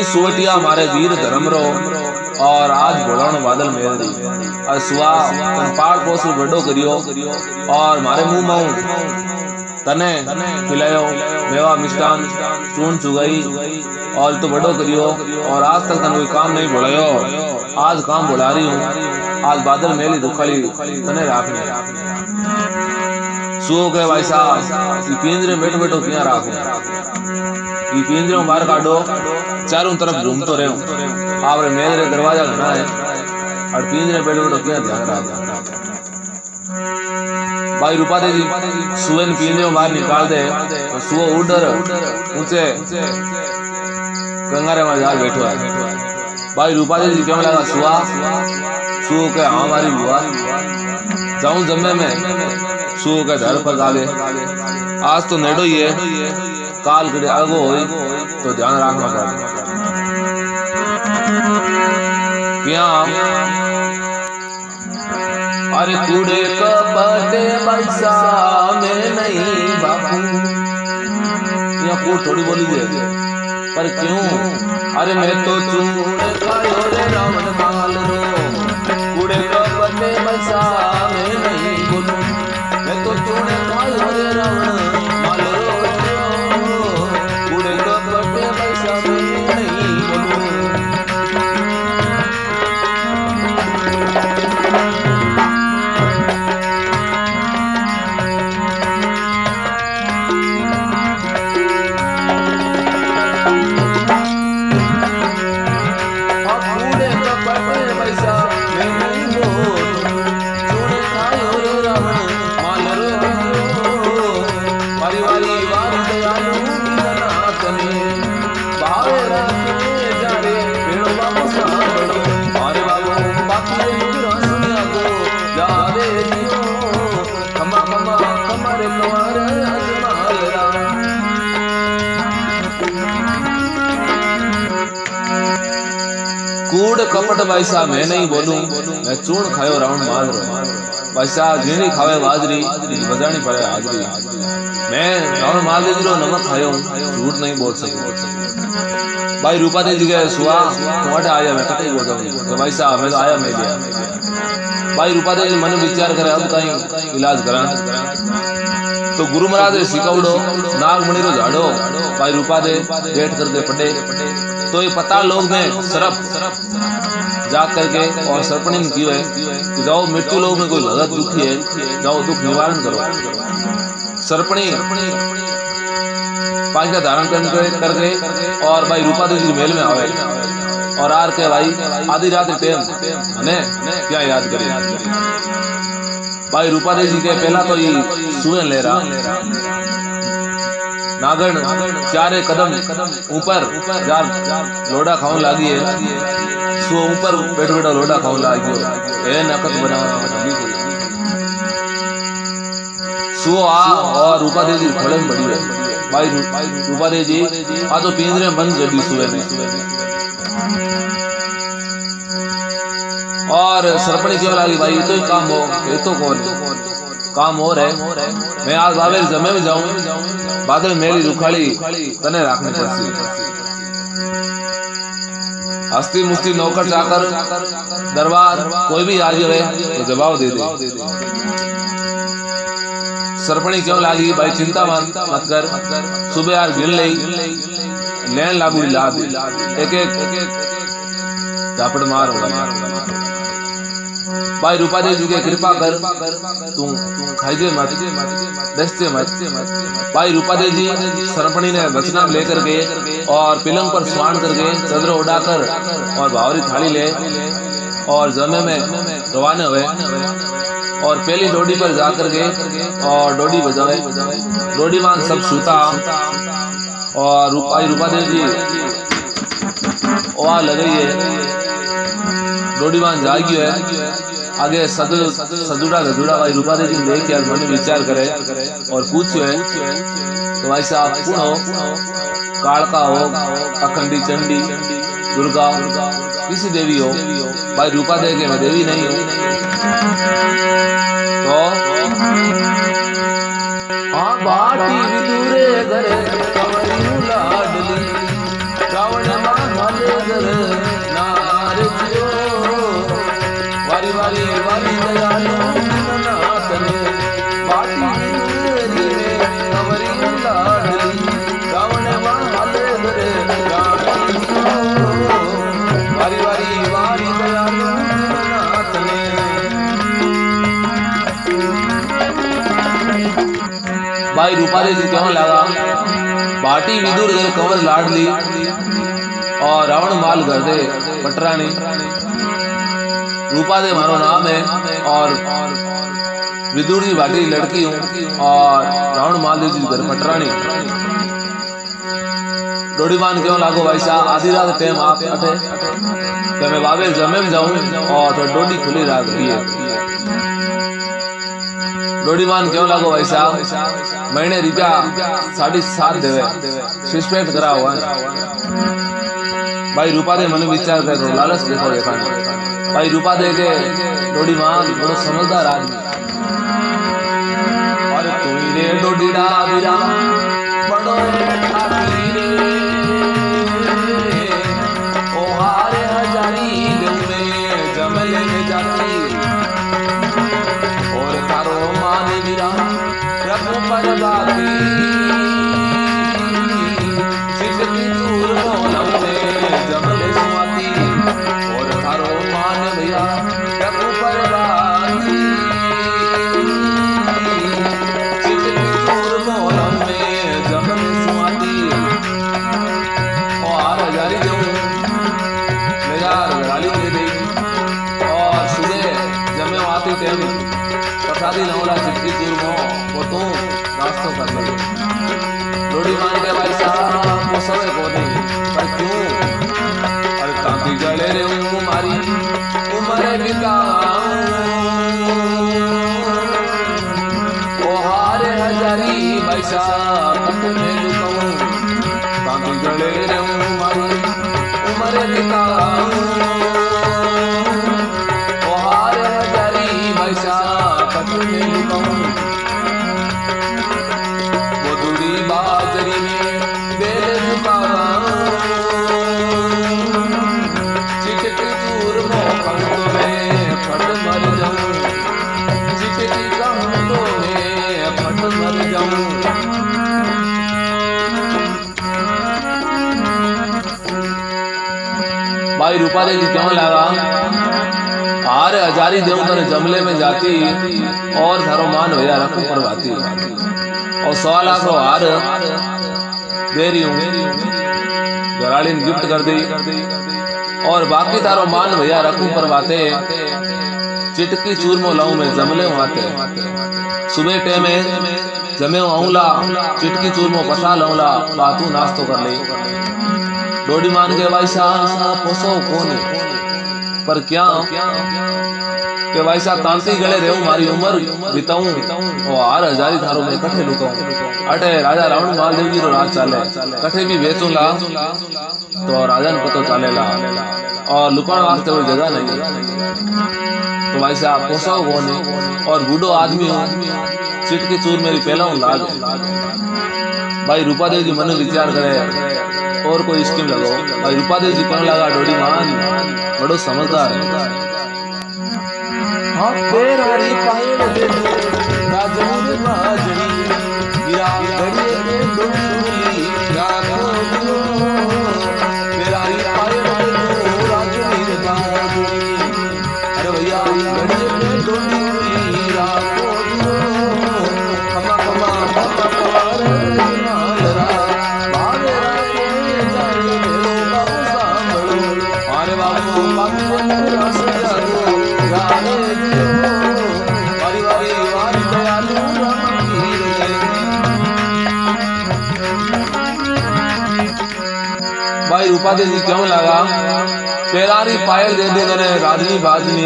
सुवटिया मारे वीर धर्म रो और आज बोलाण बादल मेरी और सुआ तन पाड़ पोसू बड़ो करियो और मारे मुंह माऊ तने खिलायो मेवा मिष्टान चून चुगाई और तो बड़ो करियो और आज तक तन कोई काम नहीं बोलायो। आज काम बोला रही हूँ, आज बादल मेली दुखाली तने राखने। सुओ के भाई साहब पिंजरे बैठो बैठो क्या राखो, ये पिंजरे में बाहर काटो, चारों तरफ घूमतो रहो। आपरे मेरे दरवाजा घना है और पिंजरे बैठो बैठो क्या ध्यान रखा। भाई रूपा देवी सुअन पिंजरे में बाहर निकाल दे तो सुअ उड़र ऊंचे कंगारे में जाल बैठो है। भाई रूपा देवी क्यों लगा सुआ? सुओ के हाँ हमारी बुआ जाऊं जम्मे में। सुओ के घर पर आगे आज तो नेडो ही है, काल कड़े आगो हो तो ध्यान रखना पड़े। क्या अरे कूड़े कपड़े पैसा में नहीं बापू, यहाँ कूड़ थोड़ी बोली है पर क्यों? अरे मैं तो चूड़े खायो रे रावण माल रो, कूड़े कपड़े पैसा में नहीं बोलूं, मैं तो चूड़े खायो रे रावण माल रो, कूड़े कपड़े पैसा में नहीं बोलूं। कूड़ कपट भाई साहब मैं नहीं बोलूं, मैं चूर्ण खायो राउंड मार रो। भाई साहब झीणी खावे बाजरी बजानी पड़े हाजरी, मैं राउंड मार दे रो नमक खायो झूठ नहीं बोल सकूं। भाई रूपा देवी गए सुआ तुम्हारे आया मैं कटे बोल जाऊंगी तो भाई साहब मैं तो आया मैं गया। भाई रूपा देवी मन विचार करे अब कहीं इलाज करा तो गुरु महाराज ने सिखावड़ो नागमणि रो झाड़ो। भाई रूपा दे बैठ करके पटे तो ये पता लोग में सरप जा करके और सरपणी में की है कि जाओ मृत्यु लोग में कोई भगत दुखी है जाओ दुख निवारण करो। सरपणी पांचा धारण करके और भाई रूपा देवी जी मेल में आवे और आर के भाई आधी रात टेम ने क्या याद करे भाई रूपा देवी जी के पहला तो ये सुए ले रहा नागण चारे कदम ऊपर जार लोडा खाऊं लागी है सो ऊपर बैठो बैठो लोडा खाऊं लागी ए नकद बना सो आ और रूपा देवी खड़े में बड़ी है भाई रूपा देवी जी आ तो पिंजरे में बंद कर दी सुबह में और सरपणी क्यों लागी भाई ये तो ही काम हो ये तो कौन काम हो रहे मैं आज बाबे जमे में जाऊं बादल मेरी रुखाड़ी तने रखनी पड़ती हस्ती मुस्ती नौकर चाकर दरबार कोई भी आ जाए तो जवाब दे दे सरपणी क्यों लागी भाई चिंता मत कर सुबह यार गिन ले लेन लागू लाद एक एक चापड़ मार भाई रूपा देवी जी के कृपा कर तू खाइजे मत दस्ते मत भाई रूपा देवी जी सरपणी ने वचना लेकर के और पिलंग पर स्वान करके चदर उड़ाकर और भावरी थाली ले और जमे में रवाना हुए और पहली डोडी पर जाकर के और डोडी बजावे डोडी मान सब सूता और रूपा देवी जी वहाँ लग रही है डोडी मान जागी है आगे सदुड़ा गजुड़ा भाई रूपा देवी जी देख यार मन विचार करे और पूछो है तो भाई साहब कौन हो कालका हो अखंडी चंडी दुर्गा किसी देवी हो भाई रूपा देवी के मैं देवी नहीं हूँ तो हाँ बाटी विदुरे घरे कंवरियों लाडली रावण माले घरे नारजियो वारी वारी वारी दयालु नाथने बाटी विदुरे कंवरियों लाडली रावण माले घरे वारी वारी वारी दयालु नाथने भाई रूपा देवी क्यों लगा बाटी विदुर घर कंवर लाडली और रावण माल घर दे पटरानी रूपा दे मारो नाम है और विदुर जी बाटी लड़की हूँ और रावण माल जी घर पटरानी डोडी मान क्यों लागो भाई साहब आधी रात टाइम आप अठे तो मैं बाबे जमे में जाऊं और तो डोडी खुली रात रही है डोडी मान क्यों लागो भाई साहब महीने रुपया 7.5 देवे सस्पेंड करा हुआ भाई रूपा दे मन विचार कर लालच देखो देखा भाई रूपा दे के डोडी मान बड़ो समझदार आदमी और तू रे डोडी डाबीरा बड़ो ठाकी रे ओ हारे हजारी देव में जमले में जाती और तारो मान वीरा रखो पर गाती चिटकी चूर मोलम में जमले सुमाती और तारो मान भैया रखो पर गाती चिटकी चूर मोलम में जमले सुमाती और हजारी देव गाली दे दी और सुबह जमे आती टाइम प्रसादी नौला चिट्ठी दूर मो वो तो नाश्तो कर लगे डोडी मान के भाई साहब वो समय को नहीं पर क्यों अरे कांती गले रे मारी उम्र बिता ओ हारे हजारी भाई साहब अपने लुकाऊं कांती गले रे मारी उम्र बिता मधुरी बाजरी में बेल झुकावा चिटकी दूर मोहब्बत में फट मर जाऊं चिटकी कमतों में फट मर जाऊं भाई रूपा देवी क्यों लगा हार हजारी देव तने जमले में जाती और थारो मान भैया रखू परवाती और 100 लाख रो हार दे रही हूँ, घराली ने गिफ्ट कर दी। और बाकी तारो मान भैया रखूं पर बाते, चिटकी चूरमो लाऊं मैं जमले आते। सुबह टाइम जमे आऊला, चिटकी चूरमो पसा लाऊला, बातू नाश्तो कर ले। डोडी मान के भाई साहब पोसो कोने पर क्या के भाई साहब तांती गले रहूं, मारी उम्र बिताऊं और हार हजारी थारो में कठे लुकाऊं। अटे राजा रावण मालदेव जी रो राज चाले, कठे भी बेचूंगा तो राजा ने पतो चलेला और लुकाण वास्ते कोई जगह नहीं। तो भाई साहब पोसाओ कोने और बूढ़ो आदमी हो, चिटकी चूर मेरी पहला लाग। भाई रूपादेव जी मन विचार करे और कोई स्कीम लगाओ। भाई रूपादेव जी कहने लगा डोडी मान बड़ो समझदार है। हाँ पेरारी पायल दे दो राजनी राजनी गिरा गड़िए के डोली राखो दियो। पेरारी पायल दे दो राजनी राजनी, अरे भैया गड़िए के डोली राखो दियो। खमा खमा खमा पार नालरा भावे राखे जाए मेलो बाबू सांभळो। अरे बाबू बाबू रास जागो गाने भाई रूपादेव जी क्यों लगा पेरारी पायल दे दे मैंने राजनी बाजनी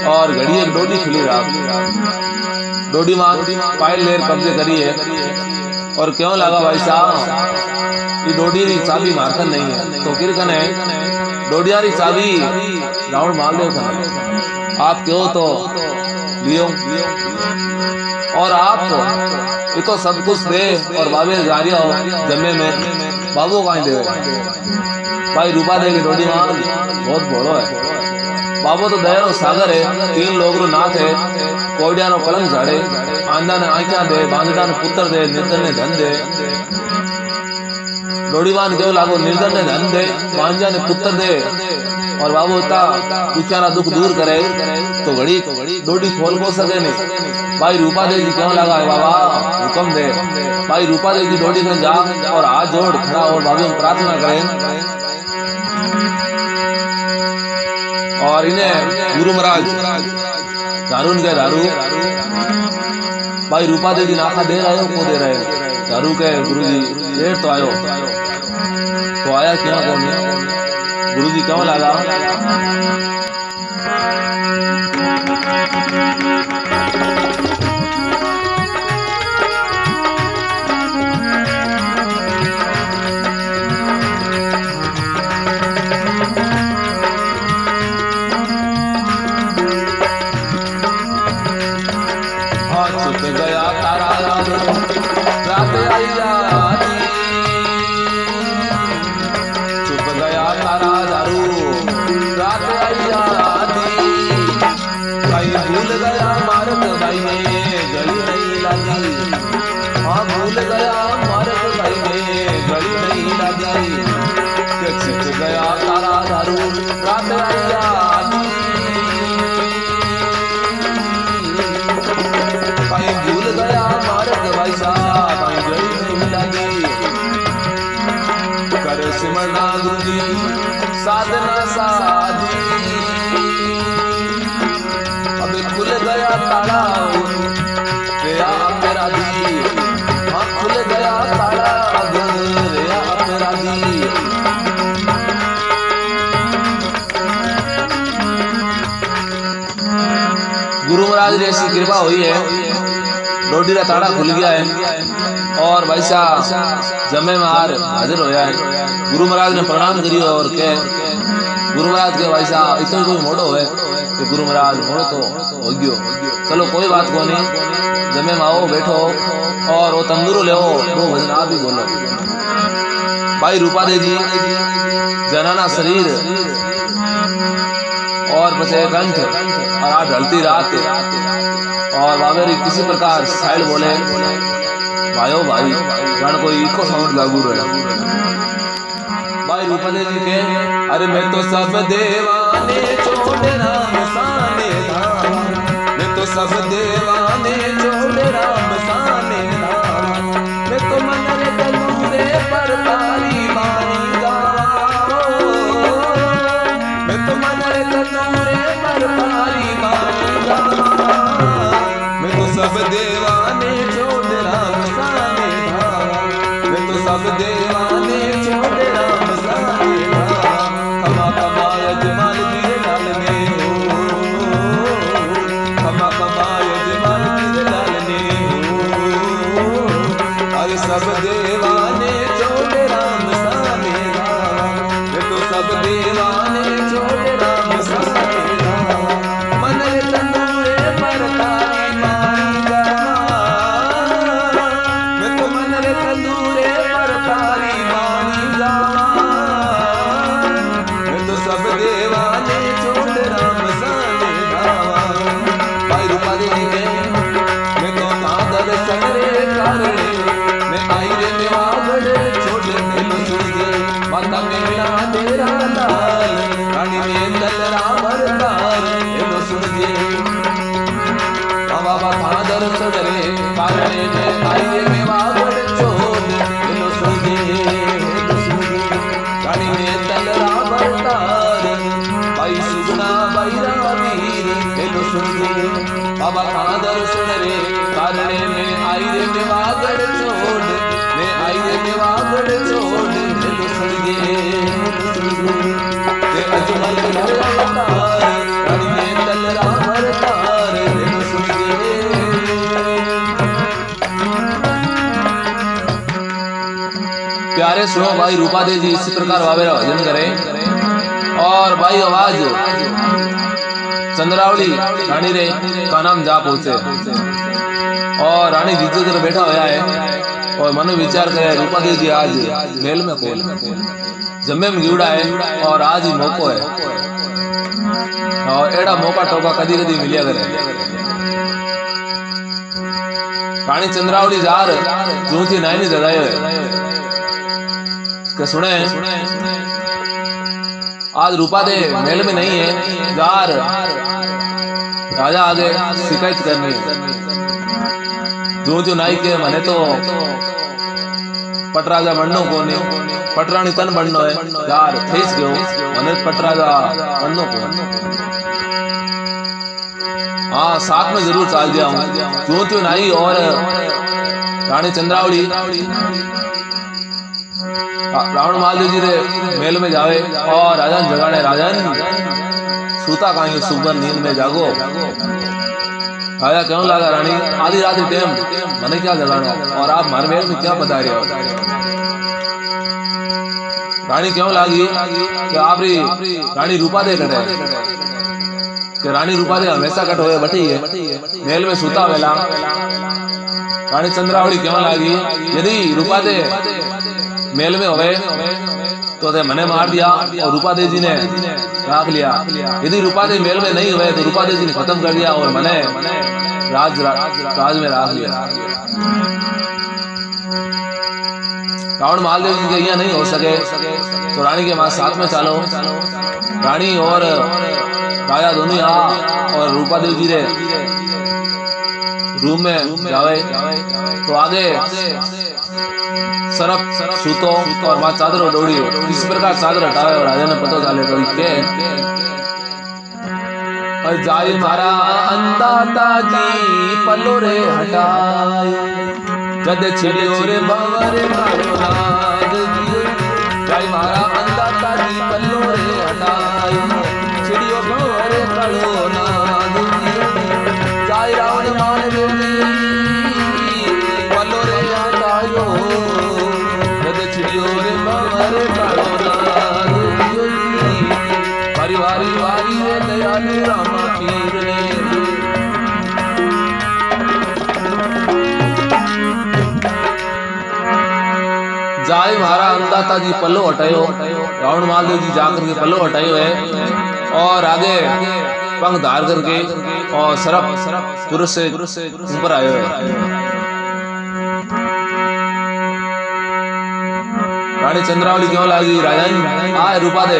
और घड़ी एक डोडी खुली रात। डोडी मान पायल लेर कब्जे करी है और क्यों लगा भाई साहब ये डोडी री चाबी मारकर नहीं है तो किर कने डोडियारी चाबी रावण मालदेव कने। आप क्यों तो लियो और आप ये तो सब कुछ दे और बाबे जारिया हो जमे में बाबू कहीं दे। भाई रूपा देगी डोडी मान बहुत बड़ो है। बाबू तो दया सागर है, 3 लोग रो नाथ है। कोडिया नो कलंक झाड़े, आंदा ने आंखा दे, बांधड़ा ने पुत्र दे, निर्धन ने धन दे। डोडी मान क्यों लागो निर्धन ने धन दे, बांझा ने पुत्र दे और बाबू ता बेचारा दुख दूर करे तो घड़ी डोडी खोल को सके नहीं। भाई रूपा देवी जी क्यों लगा है बाबा हुक्म दे। भाई रूपा देवी जी डोडी में जा और हाथ जोड़ खड़ा और बाबू प्रार्थना करें और इन्हें गुरु महाराज दारू के दारू। भाई रूपा देवी जी नाखा दे रहे हो को दे रहे हो दारू के गुरु जी देर तो आयो तो आया क्यों कौन गुरु जी क्यों लगा। छुप गया तारा रात आई आधी, छुप गया तारा दारू रात आई आधी। भाई भूल गया मारत भाई में गली नहीं लगी, हाँ भूल गया मारत भाई में गली नहीं लगी। छुप गया तारा दारू रात आई आधी, भूल गया मारत भाई साहब गली नहीं लगी। कर सिमरना गुरु जी साधना साधी, अब खुल गया ताला गया मेरा दी, हाँ खुल गया ताला गया मेरा दी। गुरु महाराज ने ऐसी कृपा हुई है डोडी का ताड़ा खुल गया है और भाई साहब जमे में हाजिर होया है। गुरु महाराज ने प्रणाम करियो और के गुरु महाराज के भाई साहब इतना कोई मोड़ो है कि गुरु महाराज मोड़ो तो हो गयो, चलो कोई बात को नहीं जमे में आओ बैठो और वो तंदूरो ले वो भजन आप ही बोलो। भाई रूपा देवी जनाना शरीर और बचे कंठ और आज ढलती रात और बाबेरी किसी प्रकार साइड बोले भाइयों भाई गण कोई इको साउंड लागू रहे। भाई रूपदेव जी के अरे मैं तो सब देवाने छोड़ राम साने धाम, मैं तो सब देवाने छोड़ राम साने धाम, मैं तो मन रे गलू रे पर देवाने छोड़े राम साने धाम खमा खमा यजमान की लाल ने खमा खमा यजमान की लाल ने अरे सब देवाने छोड़े राम साने धाम ये तो सब देवाने छोड़े राम साने धाम मन तंदूरे पर तारी मानी जामा मैं तो मन तंदूरे पर तारी मानी जामा मैं तो सब देवाने छोड़े राम साने धाम भाई रूपा देवी के मैं तो तादर सगरे कारणे मैं आई रे मेवागढ़ छोड़े मेलो सुनिए माता मेला तेरा लाल रानी में दल रामर तार मेलो सुनिए बाबा तादर सगरे कारणे मैं आई रे मेवागढ़ छोड़े मेलो सुनिए रानी में दल रामर तार भाई सुगना भाई वीर मेलो सुनिए बाबा तादर सगरे कारणे मैं आई रे मेवागढ़ छोड़ मैं आई रे मेवागढ़ छोड़ मेलो सुनिए ते अजमल घर अवतार रानी में दल रामर तार मेलो सुनिए प्यारे सुनो भाई रूपा देवी जी इसी प्रकार वावेरा भजन करें और भाई आवाज चंद्रावली रानी रे का नाम जा पहुंचे और रानी जीत कर बैठा होया है और मन में विचार करे रूपा देवी जी आज मेल में कोल जम्मे में गिवड़ा है और आज ही मौको है और एड़ा मौका टोका कदी कदी मिलिया करे रानी चंद्रावली जार जू थी नाइनी जगाए है के सुने आज रूपा दे मेल में नहीं है जार राजा आगे शिकायत करनी है जो नाई के मने तो पटराजा बननो कोनी पटरानी तन बननो है यार थेस गयो मने पटराजा बननो को हाँ साथ में जरूर चाल दिया हूँ जो नाई और रानी चंद्रावली रावण मालदेव जी रे मेल में जावे और राजन जगाड़े राजन सूता कहीं सुबह नींद में जागो राजा क्यों लगा रानी आधी रात टाइम मैंने क्या जगाना और आप हमारे मेल में क्या बता रहे हो रानी क्यों लगी कि आप रानी रूपा दे कटे कि रानी रूपा दे हमेशा कट होए बैठी है मेल में सूता वेला रानी चंद्रावली क्यों लगी यदि रूपा दे मेल में होवे तो मने मार दिया और रूपा देवी जी ने राख लिया यदि रूपा देवी मेल में नहीं हुए तो रूपा देवी जी ने खत्म कर दिया और मने राज में राख लिया रावण मालदेव जी के यहाँ नहीं हो सके तो रानी के मां साथ में चालो रानी और राजा दोनों यहाँ और रूपा देवी जी रे रूम में जावे तो आगे सरफ सूतो और मां चादर डोड़ी इस प्रकार चादर हटावे और राजा ने पता चले कोई के जाय मारा अंदाता जी पलो रे हटायो जद छिड़ियो रे भंवर मारो नाद जी जाय मारा अंदाता जी पलो रे हटायो छिड़ियो भंवर कलो नाद जी जाय रावण मान देवी पलो रे हटायो परिवारी वारी रे दयालु रामा पीर ने जाय महारा अंदाता जी पल्लो हटायो रावण मालदेव जी जाकर के पल्लो हटायो है और आगे पंख धार करके और सरफ पुरुष से ऊपर आयो है रानी चंद्रावली क्यों लगी राजन आए रूपा दे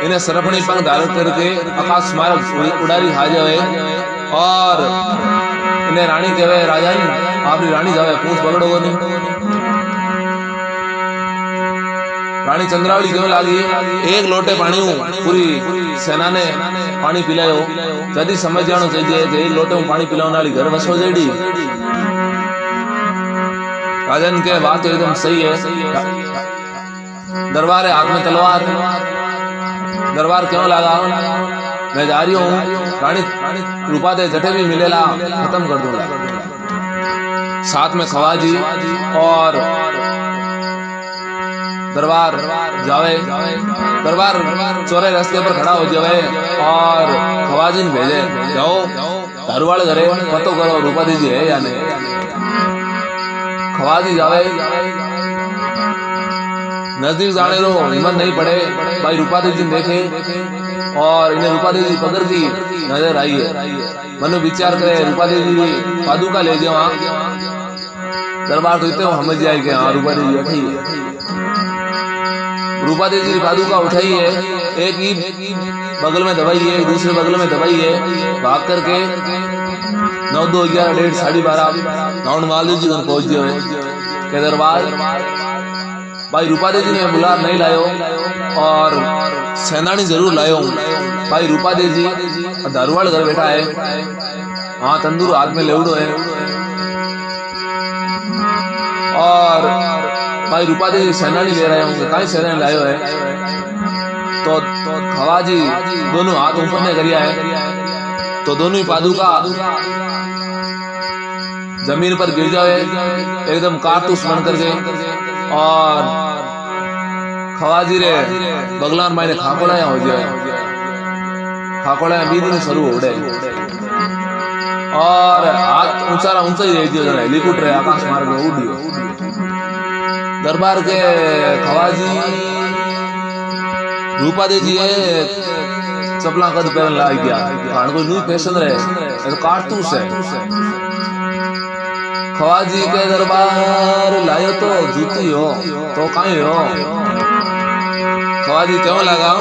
इन्हें सरपणी पंख धारण करके आकाश मार्ग उड़ारी खा जावे और इन्हें रानी कहे राजन आपकी रानी जावे पूछ पकड़ोगे नहीं रानी चंद्रावली क्यों लगी एक लोटे पानी पूरी सेना ने पानी पिलायो जदी समझ जानो चाहिए एक लोटे में पानी पिलाने वाली घर वसो जेडी राजन के बात तो एकदम सही है। दरबार है, हाथ में तलवार। दरबार क्यों लगा? मैं जा रही हूँ रानी रूपा दे जटे भी मिलेला खत्म कर दूंगा। साथ में खवाजी और दरबार जावे। दरबार चौरे रास्ते पर खड़ा हो जावे और खवाजी ने भेजे, जाओ दारूवाड़ घरे पतो करो रूपा दीदी है या नहीं। खवाजी जावे, नजदीक जाने दो, हिम्मत नहीं पड़े। भाई रूपा देवी ने देखे और इन्हें रूपा देवी पकड़ की नजर आई है। मनु विचार करे रूपा देवी पादुका ले जाओ। दरबार तो इतने समझ जाए कि हाँ रूपा देवी बैठी है। रूपा देवी की पादुका उठाई है, एक ही बगल में दवाई है, दूसरे बगल में दवाई है। भाग करके 9, 2, 11, 1:30, 12:30 गाउंड मालदेव जी पहुंच गए के दरबार। भाई रूपा देवी ने बुलार नहीं लायो और सेनानी जरूर लायो। भाई रूपा देवी दारूवाड़ घर बैठा है, हाँ तंदूर हाथ में लेवड़ो है। और भाई रूपा देवी सेनानी ले रहे होंगे, कहीं सेनानी लायो है। तो खवाजी दोनों हाथ ऊपर ने करिया है, तो दोनों ही पादुका जमीन पर गिर जाए एकदम कारतूस बन करके। और खवाजी रे बगलान मायने खाकोड़ा हो जाए, खाकोड़ा बीदी में सरू उड़े और हाथ ऊंचा ही रह दियो, जरा हेलीकॉप्टर आकाश मार्ग में उड़ियो। दरबार के खवाजी रूपा देवी चपला कद पहन ला गया, खान कोई न्यू फैशन रहे तो कारतूस है। खवाजी के दरबार लायो तो जूती हो तो कहीं हो। खवाजी क्यों लगा?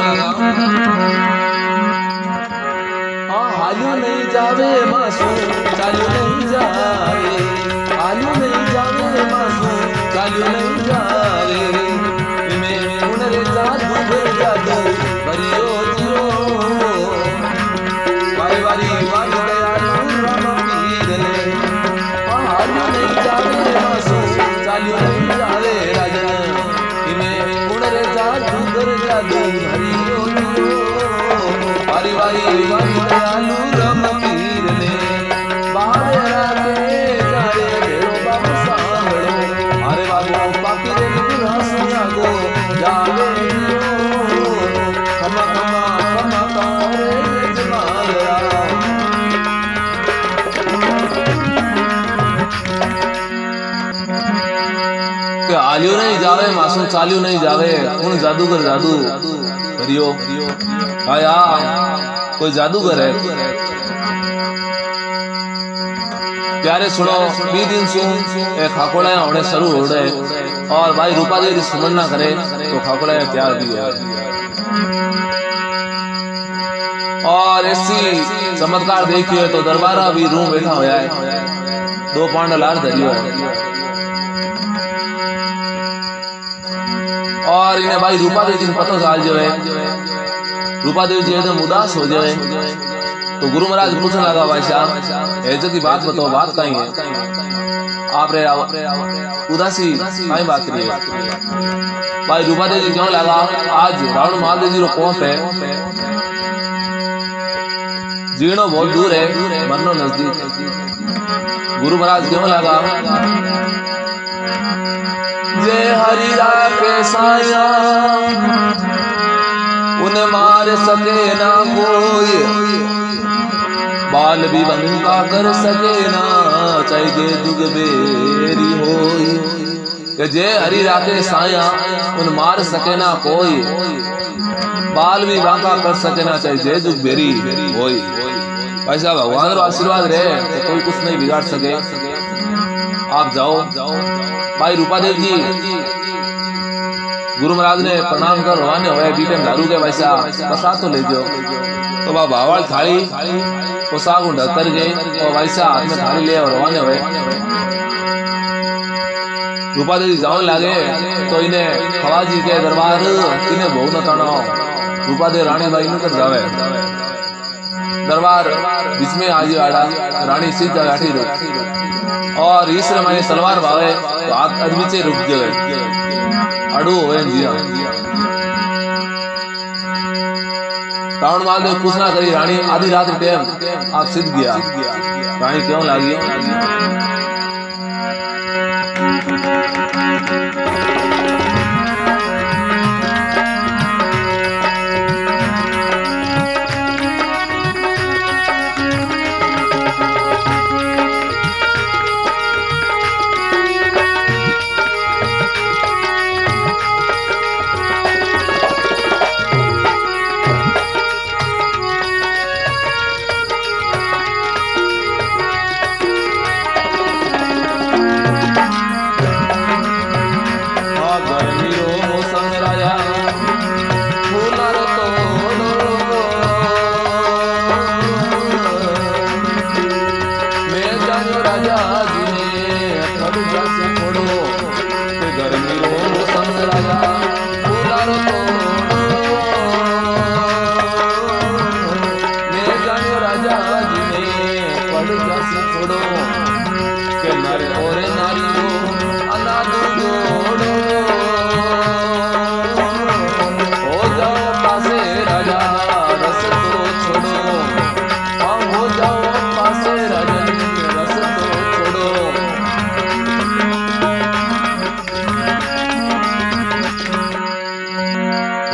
आलू नहीं जावे मासू चालू नहीं जावे, आलू नहीं जावे मासू चालू नहीं जावे। मैं उनरे जादू जादू भरियो जियो, वारी वारी वारी दयालु राम पीर ने। आलू नहीं जावे मासू चालू नहीं जावे राजन, मैं उनरे जादू जादू भरियो जियो, वारी वारी वारी दयालु राम पीर ने। बाहर आके जाए भेड़ो बाबू सांभळो, अरे बाबू पापी रे बुरा सुना गो जावे खमा खमा खमा तारे जमालरा। के आलियो नहीं जावे मासूम चालियो नहीं जावे, उन जादूगर जादू करियो। आया कोई जादूगर है प्यारे सुनो। 20 दिन सुन एक खाकोड़ा होने शुरू हो रहे और भाई रूपा देवी सुमन ना करे तो खाकोड़ा प्यार भी है। और ऐसी चमत्कार देखिए तो दरबारा भी रूम बैठा होया है, 2 पांडा लार धरियो है। और इन्हें भाई रूपा देवी पता चाल जाए, रूपा देवी जी एकदम उदास हो जाए तो गुरु महाराज पूछने लगा, भाई साहब ऐसे की बात बताओ, बात कहीं है? आप रे उदासी कहीं बात रही है? भाई रूपा देवी क्यों लगा? आज रावण महादेव जी रो कोप है, जीणो बहुत दूर है, मरनो नजदीक। गुरु महाराज क्यों लगा? जय हरि राखे साया उन्हें मार सके ना कोई, बाल भी बंका कर सके ना चाहे जे जुग बेरी होई। कि जय हरि राखे साया उन मार सके ना कोई, बाल भी बांका कर सके ना चाहे जे जुग बेरी होई। भाई साहब भगवान रो आशीर्वाद रहे तो कोई कुछ नहीं बिगाड़ सके। आप जाओ। भाई रूपा देवी जी गुरु महाराज ने प्रणाम कर रवाने हुए, बीटे दारू के वैसा प्रसाद तो ले जाओ। तो वह बावल थाली पोशाक ढक कर गए और वैसा हाथ में थाली ले और रवाने हुए। रूपा देवी जाने लगे तो इन्हें खवाजी के दरबार इन्हें बहु न तनाव रूपा देवी रानी बाई न कर जावे। दरबार बीच में आज आड़ा रानी सीधा बैठी रुक और इस माने सलवार भावे तो हाथ अदमीचे रुक गए अड़ू होए जिया रावण माल ने पूछना करी रानी आधी रात टाइम आप सिद्ध गया रानी क्यों लागी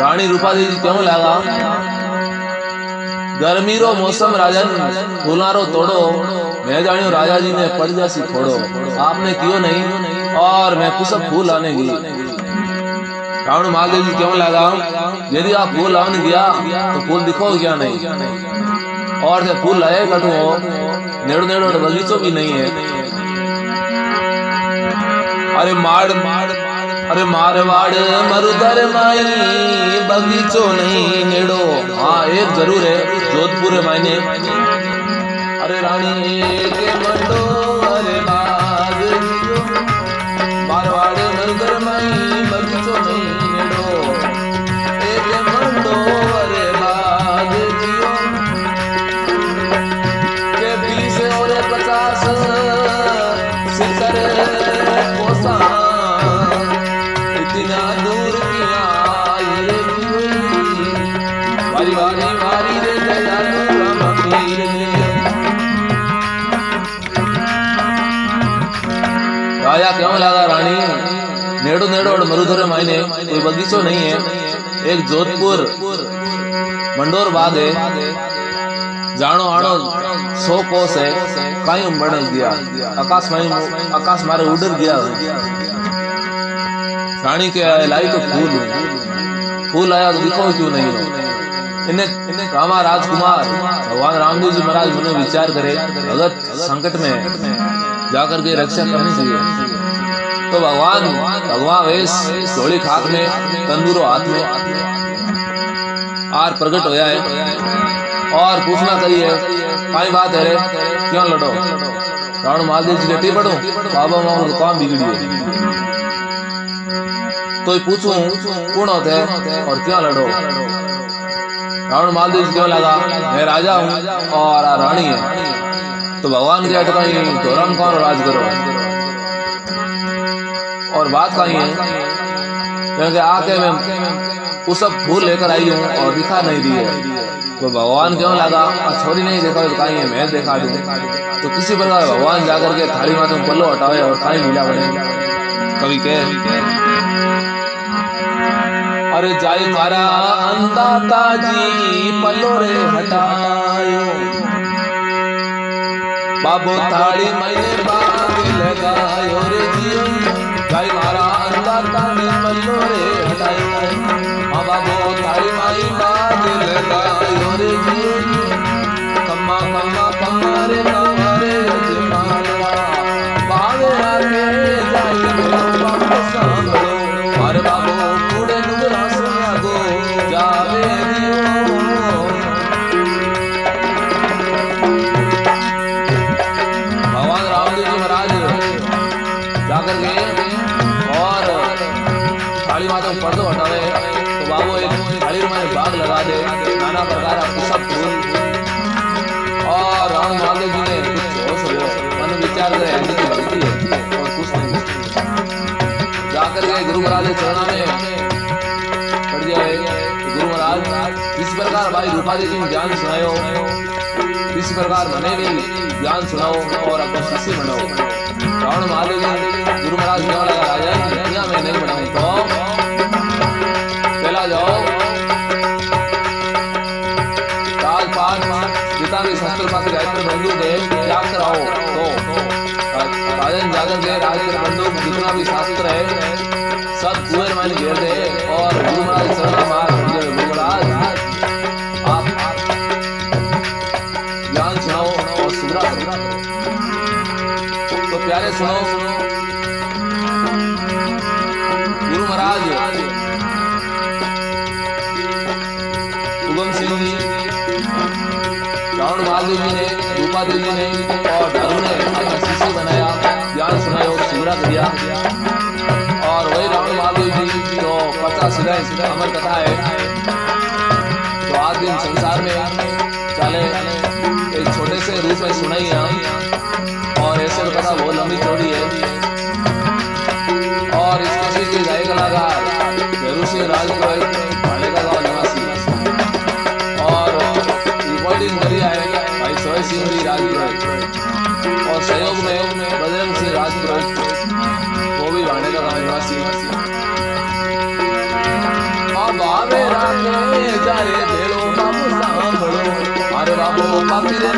रानी रूपादेवी जी क्यों लगा गर्मी रो मौसम राजन फूलारो तोड़ो मैं जानियो राजा जी ने पड़ जासी फोड़ो आपने क्यों नहीं और मैं कुछ फूल आने गई रावण महादेव जी क्यों लगा यदि आप फूल लाने गया तो फूल दिखो क्या नहीं और जब फूल लाए कटो नेड़ो नेड़ो बगीचो भी नहीं है अरे मारवाड़ मरुदर माई बगीचो नहीं नेड़ो हाँ एक जरूर है जोधपुर मायने अरे रानी के मंडो अरे बाग मारवाड़ मरुदर माई बगीचो नहीं नेड़ो एक मंडो अरे बाग जियो के 20 और 50 सितर कोसा दूर वारी वारी वारी रे राजा क्यों लगा रानी नेड़ो नेड़ो मरुधर मायने कोई बगीचो नहीं है एक जोधपुर मंडोर बाग है जानो आनो 100 कोस है कहीं बढ़ गया आकाश मारे उड़ गया रानी के लाई तो फूल आया तो दिखो क्यों नहीं हो इन्हें रामा राजकुमार भगवान रामदेव जी महाराज मने विचार करे भगत संकट में जाकर के रक्षा करनी चाहिए तो भगवान वेश थोड़ी खाक में तंदूरो हाथ में आर प्रकट होया है और पूछना कही है काई बात है रे क्यों लड़ो रावण महादेव जी लेटी पड़ो बाबा मामा को काम बिगड़ी तो पूछूं कौन होते और क्या लड़ो रावण महादेव जी क्यों लगा मैं राजा हूँ और रानी है तो भगवान क्या तो कहीं धर्म कौन राज करो और बात कहीं है क्योंकि आके मैं वो सब फूल लेकर आई हूँ और दिखा नहीं दी है तो भगवान क्यों लगा छोरी नहीं देखा तो कहीं मैं देखा दूं तो किसी प्रकार भगवान जाकर के थाली माथे में पल्लो हटावे और कहीं मिला बने कभी कह अरे जाई मारा अंदाता जी पल्लो रे हटायो बाबू थाली मैंने बाग लगायो रे जियो जाई मारा अंदाता जी पल्लो रे हटायो हाँ बाबू थाली माई बाग लगायो रे जियो कम्मा कम्मा कम्मा रे यजमानवा बावे आके जाई मेरा बाप सांभळो अरे बाबू कूड़े नुगरा सुना गो जावे भगवान रामदेव जी महाराज जाकर गए और थाली माता पर्दो हटावे तो बाबू एक थाली में बाग लगा दे नाना प्रकार सब फूल रावण महादेव जी ने कुछ होश हो मन विचार करे ऐसी की भक्ति है और कुछ नहीं। जाकर के गुरु महाराज के चरणों में पड़ जाए। गुरु महाराज इस प्रकार भाई रूपादेवी जी ज्ञान सुनायो, इस प्रकार मने भी ज्ञान सुनाओ और अपना शिष्य बनाओ। रावण महादेव जी गुरु महाराज कहने लगा राजा दुनिया में नहीं बनाऊं तो पहला जाओ राजपाट जितना भी शस्त्र पात्र गायत्री बंदूक है त्याग कराओ। तो राजन जाकर के राजन बंदूक जितना भी शास्त्र है सब कुएं में घेर दे और गुरु महाराज चरण मार। गुरु महाराज आप ज्ञान सुनाओ और सुधरा करो। तो प्यारे सुनो, गुरु महाराज उगम सिंह जी, रावण महादेव जी ने, रूपादेवी जी ने और धनु ने अपना शिष्य बनाया, ज्ञान सुनाया, सुधरा किया। और वही रावण महादेव जी जो 50 सिद्धांत अमर कथा है तो आज दिन संसार में चले एक छोटे से रूप में सुनाई है और ऐसे कथा बहुत लंबी चौड़ी है। और इसके पीछे गायक कलाकार भैरू सिंह राजपुरोहित भाड़ेका गांव निवासी और रिकॉर्डिंग करी है भाई सोहेल सिंह जी राजपुरोहित और सहयोग में बजरंग सिंह राजपुरोहित वो भी भाड़ेका गांव निवासी। बाबे राखे जारे भेड़ो बाबू सांभळो, अरे बाबू पापी रे